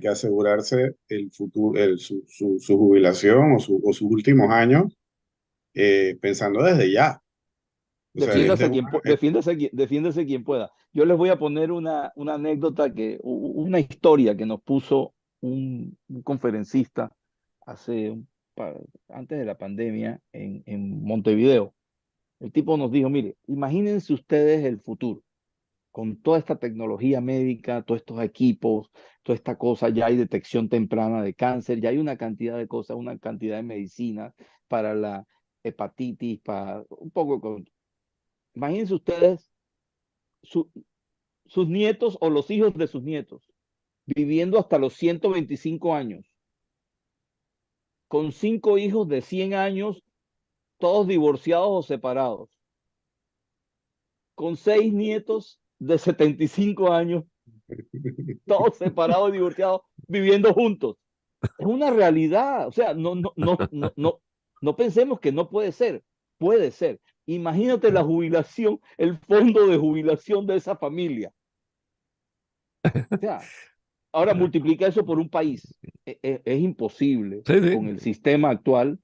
asegurarse el futuro, su jubilación o sus últimos años pensando desde ya. O sea, Sí, Defiéndase quien pueda. Yo les voy a poner una anécdota, una historia que nos puso un conferencista hace antes de la pandemia en Montevideo. El tipo nos dijo, mire, imagínense ustedes el futuro, con toda esta tecnología médica, todos estos equipos, toda esta cosa, ya hay detección temprana de cáncer, ya hay una cantidad de cosas, una cantidad de medicinas para la hepatitis, para un poco con... Imagínense ustedes su- sus nietos o los hijos de sus nietos viviendo hasta los 125 años, con 5 hijos de 100 años, todos divorciados o separados, con 6 nietos de 75 años, todos separados y divorciados, viviendo juntos. Es una realidad. O sea, no pensemos que no puede ser. Puede ser. Imagínate la jubilación, el fondo de jubilación de esa familia. O sea, ahora multiplica eso por un país. Es imposible sí, con el sí. sistema actual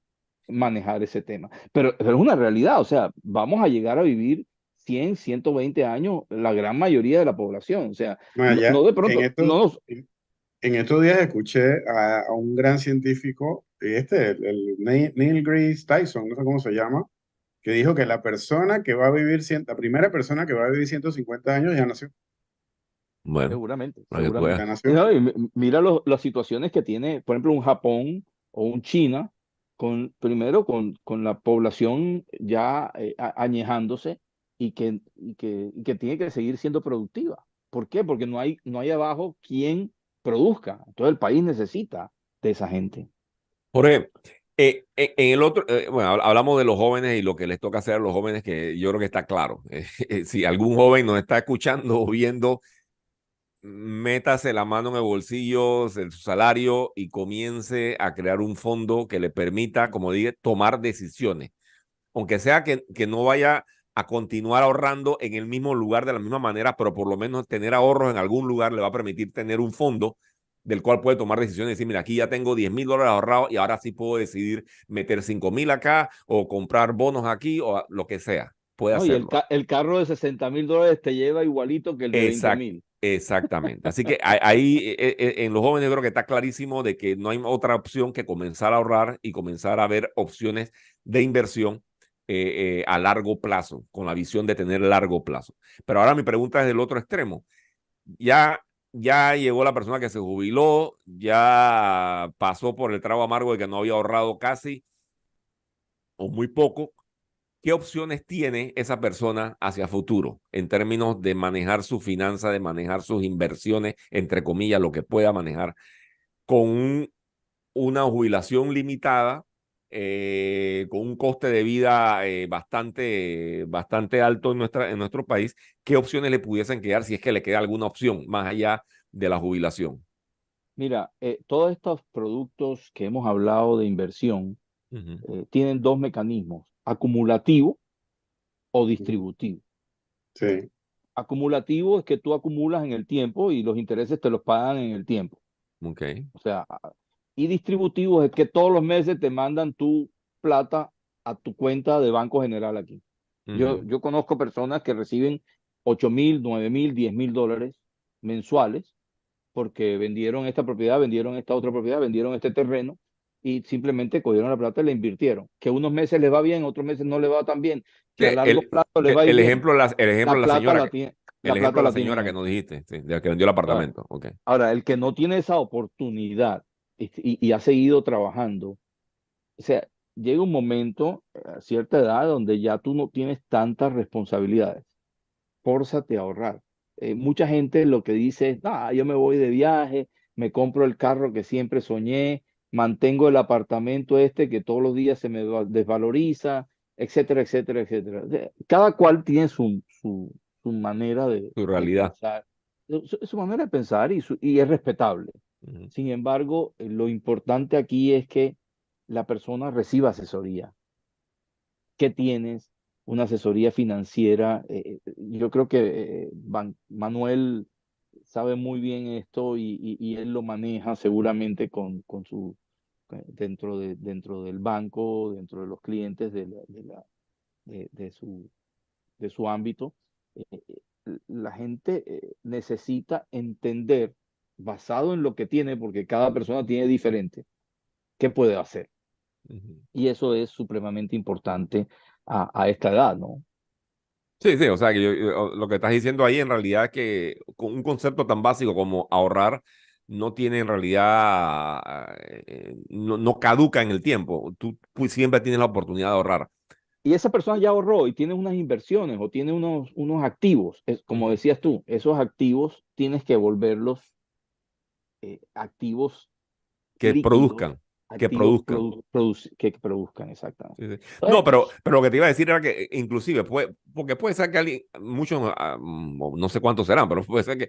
manejar ese tema. Pero es una realidad. O sea, vamos a llegar a vivir 100, 120 años la gran mayoría de la población. O sea, bueno, no de pronto, no nos... en estos días escuché a un gran científico, el Neil deGrasse Tyson, no sé cómo se llama, que dijo que la primera persona que va a vivir 150 años ya nació. Bueno, Seguramente, para que tú veas. Ya seguramente. Y nació. no, y mira las situaciones que tiene, por ejemplo, un Japón o un China primero con la población ya añejándose y que tiene que seguir siendo productiva. ¿Por qué? Porque no hay abajo quien produzca. Todo el país necesita de esa gente. Jorge, en el otro, bueno, hablamos de los jóvenes y lo que les toca hacer a los jóvenes, que yo creo que está claro. Si algún joven nos está escuchando o viendo, métase la mano en el bolsillo de su salario y comience a crear un fondo que le permita, como dije, tomar decisiones. Aunque sea que no vaya a continuar ahorrando en el mismo lugar de la misma manera, pero por lo menos tener ahorros en algún lugar le va a permitir tener un fondo del cual puede tomar decisiones y decir, mira, aquí ya tengo $10,000 ahorrados y ahora sí puedo decidir meter 5,000 acá o comprar bonos aquí o lo que sea. Puede ¿No? Y hacerlo. el carro de $60,000 te lleva igualito que el de 20,000. Exactamente. Así que ahí en los jóvenes creo que está clarísimo de que no hay otra opción que comenzar a ahorrar y comenzar a ver opciones de inversión a largo plazo, con la visión de tener largo plazo. Pero ahora mi pregunta es del otro extremo. Ya llegó la persona que se jubiló, ya pasó por el trago amargo de que no había ahorrado casi o muy poco. ¿Qué opciones tiene esa persona hacia futuro en términos de manejar su finanza, de manejar sus inversiones, entre comillas, lo que pueda manejar, con una jubilación limitada, con un coste de vida bastante alto en nuestro país? ¿Qué opciones le pudiesen quedar si es que le queda alguna opción más allá de la jubilación? Mira, todos estos productos que hemos hablado de inversión tienen dos mecanismos: acumulativo o distributivo. Sí, Acumulativo es que tú acumulas en el tiempo y los intereses te los pagan en el tiempo. Ok. O sea, y distributivo es que todos los meses te mandan tu plata a tu cuenta de Banco General aquí. Yo conozco personas que reciben 8,000, 9,000, $10,000 mensuales porque vendieron esta propiedad, vendieron esta otra propiedad, vendieron este terreno y simplemente cogieron la plata y la invirtieron. Que unos meses les va bien, otros meses no les va tan bien. Que a largo plazo les va a ir El bien, ejemplo, el ejemplo la de la plata señora la que, tiene, el la ejemplo plata de la la tienen señora que ahí. nos dijiste, sí, de la que vendió el Ahora, apartamento. Ok. ahora, el que no tiene esa oportunidad y ha seguido trabajando, o sea, llega un momento a cierta edad donde ya tú no tienes tantas responsabilidades. Fórzate a ahorrar. Mucha gente lo que dice es, ah, yo me voy de viaje, me compro el carro que siempre soñé, mantengo el apartamento este que todos los días se me desvaloriza, etcétera, etcétera, etcétera. O sea, cada cual tiene su manera Su de realidad. pensar, su manera de pensar y es respetable. Ujú. Sin embargo, lo importante aquí es que la persona reciba asesoría. ¿Qué tienes? Una asesoría financiera. Yo creo que Manuel sabe muy bien esto y él lo maneja seguramente con su dentro del banco, dentro de los clientes de su ámbito. La gente necesita entender, basado en lo que tiene, porque cada persona tiene diferente, qué puede hacer. Ujú. Y eso es supremamente importante a esta edad, ¿no? Sí, sí, o sea, que lo que estás diciendo ahí en realidad es que con un concepto tan básico como ahorrar no tiene en realidad, no caduca en el tiempo. Tú pues, siempre tienes la oportunidad de ahorrar. Y esa persona ya ahorró y tiene unas inversiones o tiene unos activos. Como Ujú. decías tú, esos activos tienes que volverlos activos Que líquidos, produzcan, que activos produzcan. que produzcan exactamente. Sí, sí. No, Entonces, pero lo que te iba a decir era que inclusive, porque puede ser que alguien, muchos, no sé cuántos serán, pero puede ser que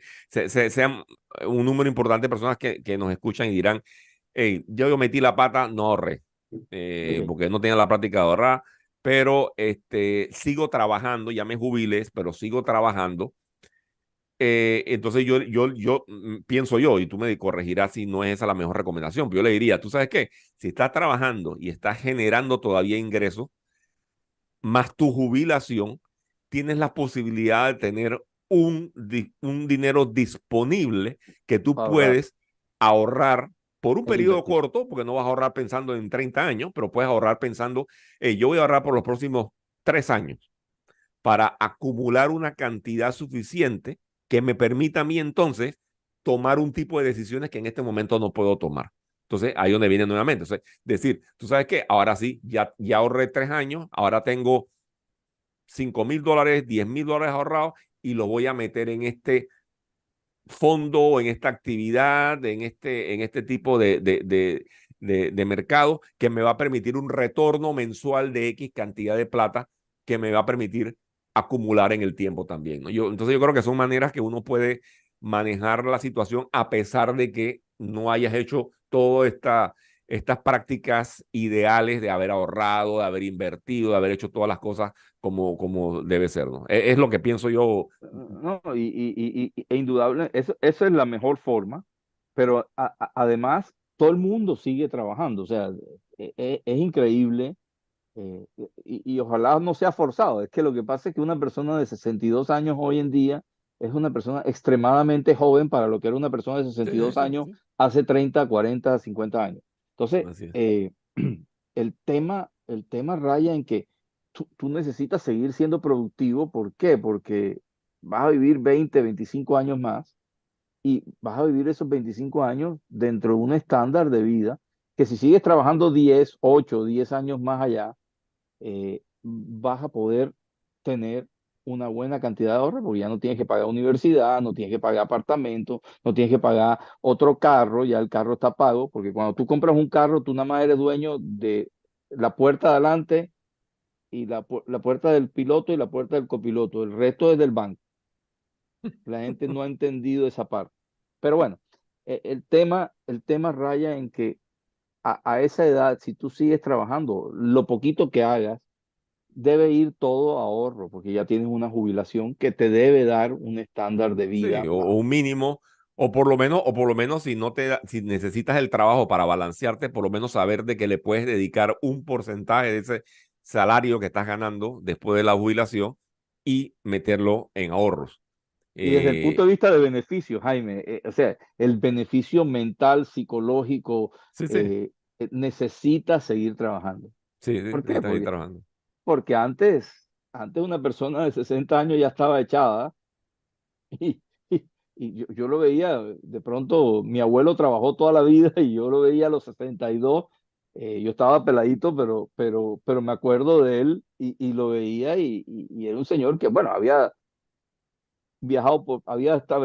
sean un número importante de personas que nos escuchan y dirán, hey, yo metí la pata, no ahorré, ok, porque no tenía la práctica de ahorrar, pero sigo trabajando, ya me jubilé, pero sigo trabajando. Entonces pienso yo, y tú me corregirás si no es esa la mejor recomendación, pero yo le diría, ¿tú sabes qué? Si estás trabajando y estás generando todavía ingresos, más tu jubilación, tienes la posibilidad de tener un dinero disponible que tú ahorrar puedes ahorrar por un e periodo invertir. corto, porque no vas a ahorrar pensando en 30 años, pero puedes ahorrar pensando, yo voy a ahorrar por los próximos 3 años para acumular una cantidad suficiente que me permita a mí entonces tomar un tipo de decisiones que en este momento no puedo tomar. Entonces, ahí donde viene nuevamente. Entonces, decir, tú sabes que ahora sí, ya ahorré 3 años, ahora tengo $5,000, $10,000 ahorrados y lo voy a meter en este fondo, en esta actividad, en este tipo de mercado que me va a permitir un retorno mensual de X cantidad de plata que me va a permitir acumular en el tiempo también, ¿no? Entonces yo creo que son maneras que uno puede manejar la situación a pesar de que no hayas hecho todas estas prácticas ideales de haber ahorrado, de haber invertido, de haber hecho todas las cosas como debe ser, ¿no? Es lo que pienso yo. No, e indudable, esa es la mejor forma, pero además todo el mundo sigue trabajando, o sea, es increíble, y ojalá no sea forzado. Es que lo que pasa es que una persona de 62 años hoy en día es una persona extremadamente joven para lo que era una persona de Sí, 62 sí, años sí. hace 30, 40, 50 años. Entonces, Así es. el tema raya en que tú necesitas seguir siendo productivo. ¿Por qué? Porque vas a vivir 20, 25 años más y vas a vivir esos 25 años dentro de un estándar de vida que si sigues trabajando 10, 8, 10 años más allá, vas a poder tener una buena cantidad de ahorro, porque ya no tienes que pagar universidad, no tienes que pagar apartamento, no tienes que pagar otro carro, ya el carro está pago, porque cuando tú compras un carro, tú nada más eres dueño de la puerta de adelante y la puerta del piloto y la puerta del copiloto, el resto es del banco. La gente no ha entendido esa parte. Pero bueno, el tema raya en que a esa edad, si tú sigues trabajando, lo poquito que hagas, debe ir todo a ahorro, porque ya tienes una jubilación que te debe dar un estándar de Sí, vida o un bajo. mínimo, o por lo menos si no si necesitas el trabajo para balancearte, por lo menos saber de que le puedes dedicar un porcentaje de ese salario que estás ganando después de la jubilación y meterlo en ahorros. Y desde el punto Eh, de vista de beneficio, Jaime, o sea, el beneficio mental, psicológico, sí, sí, necesita seguir trabajando. sí, sí, ¿Por qué? necesitas ir Porque, trabajando. porque antes una persona de 60 años ya estaba echada. Y, y- y yo lo veía, de pronto mi abuelo trabajó toda la vida y yo lo veía a los 62. Yo estaba peladito, pero me acuerdo de él y lo veía y era un señor que, bueno, había viajado,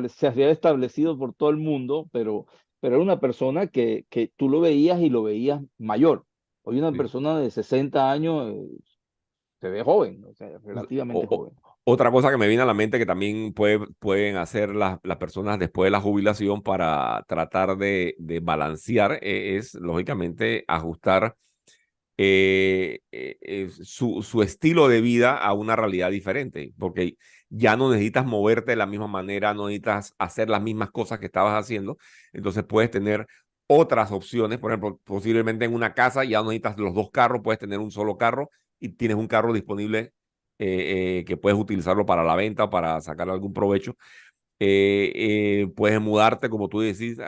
se había establecido por todo el mundo, pero era una persona que tú lo veías y lo veías mayor. Hoy una Sí. persona de 60 años se ve joven, o sea, O- relativamente o- joven. Otra cosa que me viene a la mente que también pueden hacer las personas después de la jubilación para tratar de balancear es, lógicamente, ajustar su estilo de vida a una realidad diferente, porque ya no necesitas moverte de la misma manera, no necesitas hacer las mismas cosas que estabas haciendo, entonces puedes tener otras opciones, por ejemplo, posiblemente en una casa ya no necesitas los dos carros, puedes tener un solo carro y tienes un carro disponible que puedes utilizarlo para la venta o para sacar algún provecho. Puedes mudarte, como tú dices,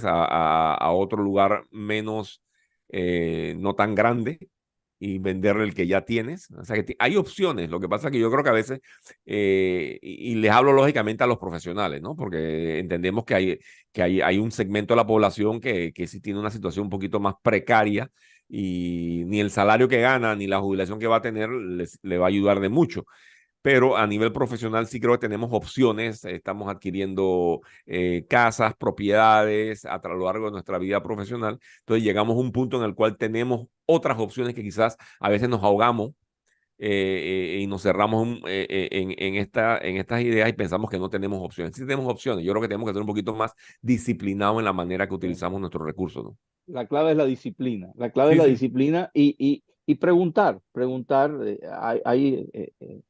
a otro lugar menos, no tan grande y venderle el que ya tienes. O sea que hay opciones. Lo que pasa es que yo creo que a veces, y les hablo lógicamente a los profesionales, ¿no? Porque entendemos que hay un segmento de la población que sí tiene una situación un poquito más precaria y ni el salario que gana ni la jubilación que va a tener le va a ayudar de mucho, pero a nivel profesional sí creo que tenemos opciones, estamos adquiriendo casas, propiedades a lo largo de nuestra vida profesional, entonces llegamos a un punto en el cual tenemos otras opciones que quizás a veces nos ahogamos y nos cerramos en estas ideas y pensamos que no tenemos opciones. Sí tenemos opciones, yo creo que tenemos que ser un poquito más disciplinados en la manera que Sí. utilizamos nuestros recursos, ¿no? La clave es la disciplina. La clave es Sí, la sí, disciplina y preguntar. Hay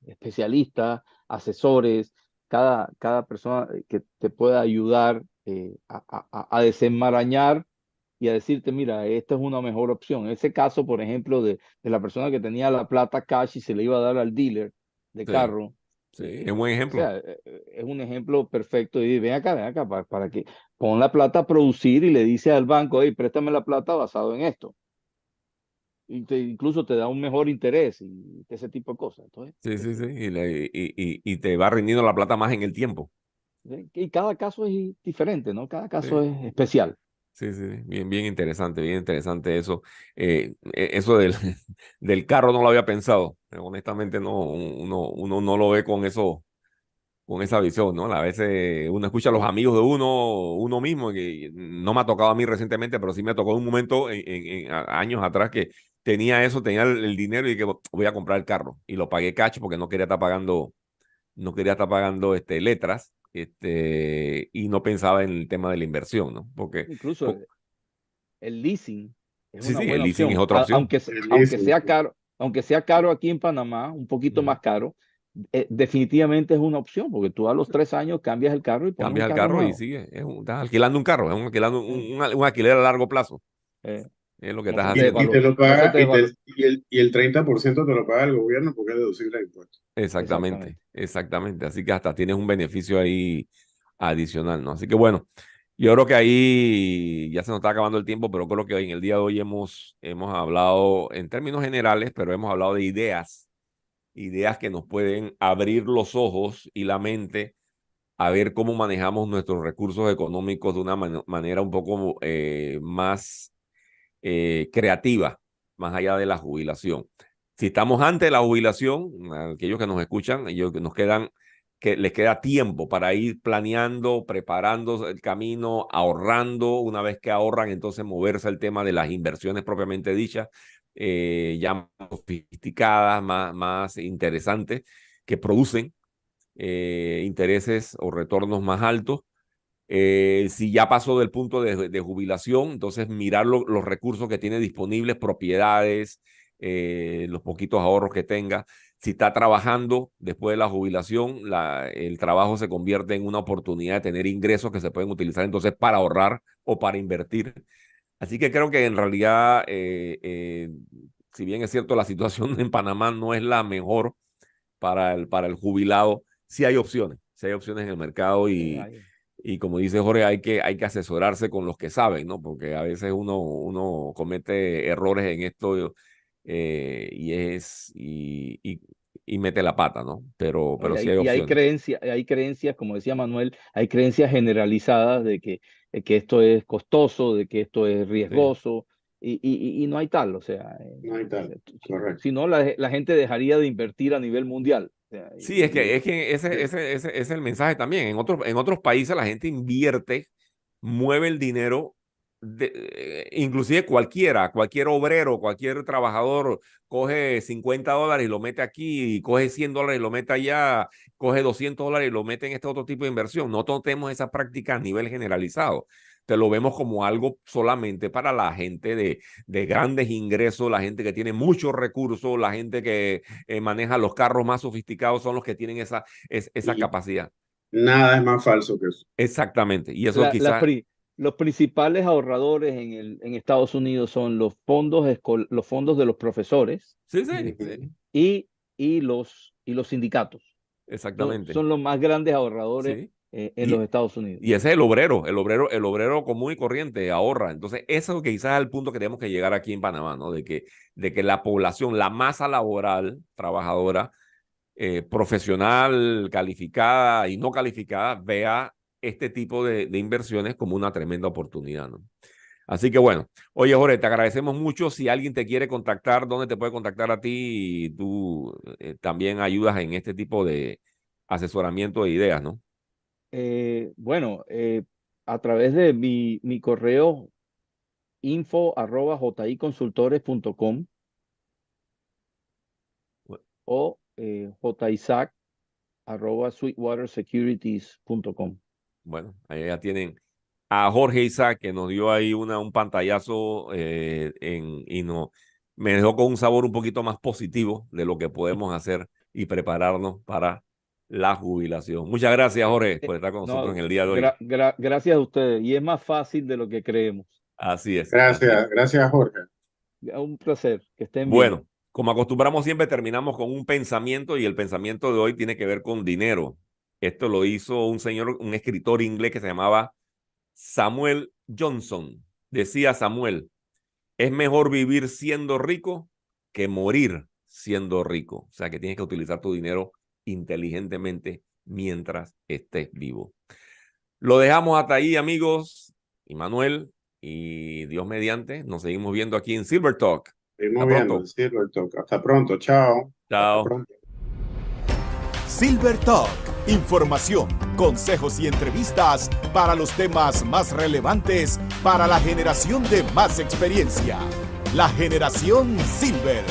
especialistas, asesores, cada persona que te pueda ayudar a desenmarañar y a decirte, mira, esta es una mejor opción. En ese caso, por ejemplo, de la persona que tenía la plata cash y se le iba a dar al dealer de sí, carro, sí, es un buen o ejemplo. sea, es un ejemplo perfecto. Y ven acá, para que pon la plata a producir y le dice al banco, hey, préstame la plata basado en esto. Y incluso te da un mejor interés y ese tipo de cosas. Entonces, Sí, sí, sí, y te va rindiendo la plata más en el tiempo. y cada caso es diferente, ¿no? Cada caso Sí. es especial. Sí, sí, bien interesante eso. Eso del, del carro no lo había pensado. Honestamente, no, uno no lo ve con eso, con esa visión, ¿no? A veces uno escucha a los amigos de uno mismo, que no me ha tocado a mí recientemente, pero sí me tocó en un momento años atrás que tenía eso, tenía el dinero y que voy a comprar el carro. Y lo pagué cash porque no quería estar pagando letras, y no pensaba en el tema de la inversión, ¿no? Porque, Incluso el leasing es sí, una sí, el buena leasing es opción, otra opción. aunque sea caro aquí en Panamá, un poquito Ujú. más caro, definitivamente es una opción, porque tú a los 3 años cambias el carro y pones un Cambias el carro carro y nuevo. sigue. Estás alquilando un carro, Eh, un alquiler a largo plazo. eh, Es lo que no estás se te haciendo. Y te desvalor, lo no se paga, te desvalor. y el 30% te lo paga el gobierno porque es deducible de impuestos. Exactamente, Exactamente. exactamente. Así que hasta tienes un beneficio ahí adicional, ¿no? Así que bueno, yo creo que ahí ya se nos está acabando el tiempo, pero creo que en el día de hoy hemos hablado en términos generales, pero hemos hablado de ideas que nos pueden abrir los ojos y la mente a ver cómo manejamos nuestros recursos económicos de una manera un poco más creativa, más allá de la jubilación. Si estamos antes de la jubilación, aquellos que nos escuchan, ellos que nos quedan, que les queda tiempo para ir planeando, preparando el camino, ahorrando. Una vez que ahorran, entonces moverse al tema de las inversiones propiamente dichas, ya más sofisticadas, más interesantes, que producen intereses o retornos más altos. Si ya pasó del punto de jubilación, entonces mirar los recursos que tiene disponibles, propiedades, los poquitos ahorros que tenga. Si está trabajando después de la jubilación, el trabajo se convierte en una oportunidad de tener ingresos que se pueden utilizar entonces para ahorrar o para invertir. Así que creo que en realidad, si bien es cierto, la situación en Panamá no es la mejor para el jubilado, sí hay opciones en el mercado y como dice Jorge, hay que asesorarse con los que saben, ¿no? Porque a veces uno comete errores en esto y mete la pata, ¿no? ¿No? Pero sí hay opciones. Hay creencias, como decía Manuel, hay creencias generalizadas de que esto es costoso, de que esto es Sí. riesgoso, y no hay tal, o sea, No hay tal, correcto. si no, la gente dejaría de invertir a nivel mundial. O sea, Sí, es que ese es el mensaje también. En otros países la gente invierte, mueve el dinero, inclusive cualquier obrero, cualquier trabajador coge $50 y lo mete aquí, y coge $100 y lo mete allá, coge $200 y lo mete en este otro tipo de inversión. No tenemos esa práctica a nivel generalizado. Te lo vemos como algo solamente para la gente de grandes ingresos, la gente que tiene muchos recursos, la gente que maneja los carros más sofisticados son los que tienen esa Y capacidad. nada es más falso que eso. Exactamente. Y eso la- la quizás, pri- los principales ahorradores en Estados Unidos son los fondos de los profesores sí, sí, Ujú. y los sindicatos. exactamente. Son los más grandes ahorradores Sí. en los Y, Estados Unidos. y ese es el obrero común y corriente ahorra. Entonces, eso quizás es el punto que tenemos que llegar aquí en Panamá, ¿no? De que la población, la masa laboral trabajadora, profesional, calificada y no calificada, vea este tipo de inversiones como una tremenda oportunidad, ¿no? Así que bueno, oye Jorge, te agradecemos mucho. Si alguien te quiere contactar, ¿dónde te puede contactar a ti? Y tú también ayudas en este tipo de asesoramiento de ideas, ¿no? Bueno, a través de mi correo info@jiconsultores.com o jisaac@sweetwatersecurities.com. Bueno, ahí ya tienen a Jorge Isaac, que nos dio ahí un pantallazo y me dejó con un sabor un poquito más positivo de lo que podemos hacer y prepararnos para la jubilación. Muchas gracias, Jorge, por estar con nosotros No, en el día de hoy. gracias a ustedes. Y es más fácil de lo que creemos. Así es, así es. Gracias, gracias Jorge. Un placer. Que estén bien. Bueno, como acostumbramos siempre, terminamos con un pensamiento y el pensamiento de hoy tiene que ver con dinero. Esto lo hizo un escritor inglés que se llamaba Samuel Johnson. Decía Samuel, es mejor vivir siendo rico que morir siendo rico. O sea que tienes que utilizar tu dinero inteligentemente mientras estés vivo. Lo dejamos hasta ahí, amigos. Y Manuel, y Dios mediante, nos seguimos viendo aquí en Silver Talk. Seguimos Hasta viendo pronto. el Silver Talk. Hasta pronto, chao. Chao. Hasta pronto. Silver Talk, información, consejos y entrevistas para los temas más relevantes para la generación de más experiencia. La generación Silver.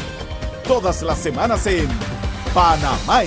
Todas las semanas en Panamá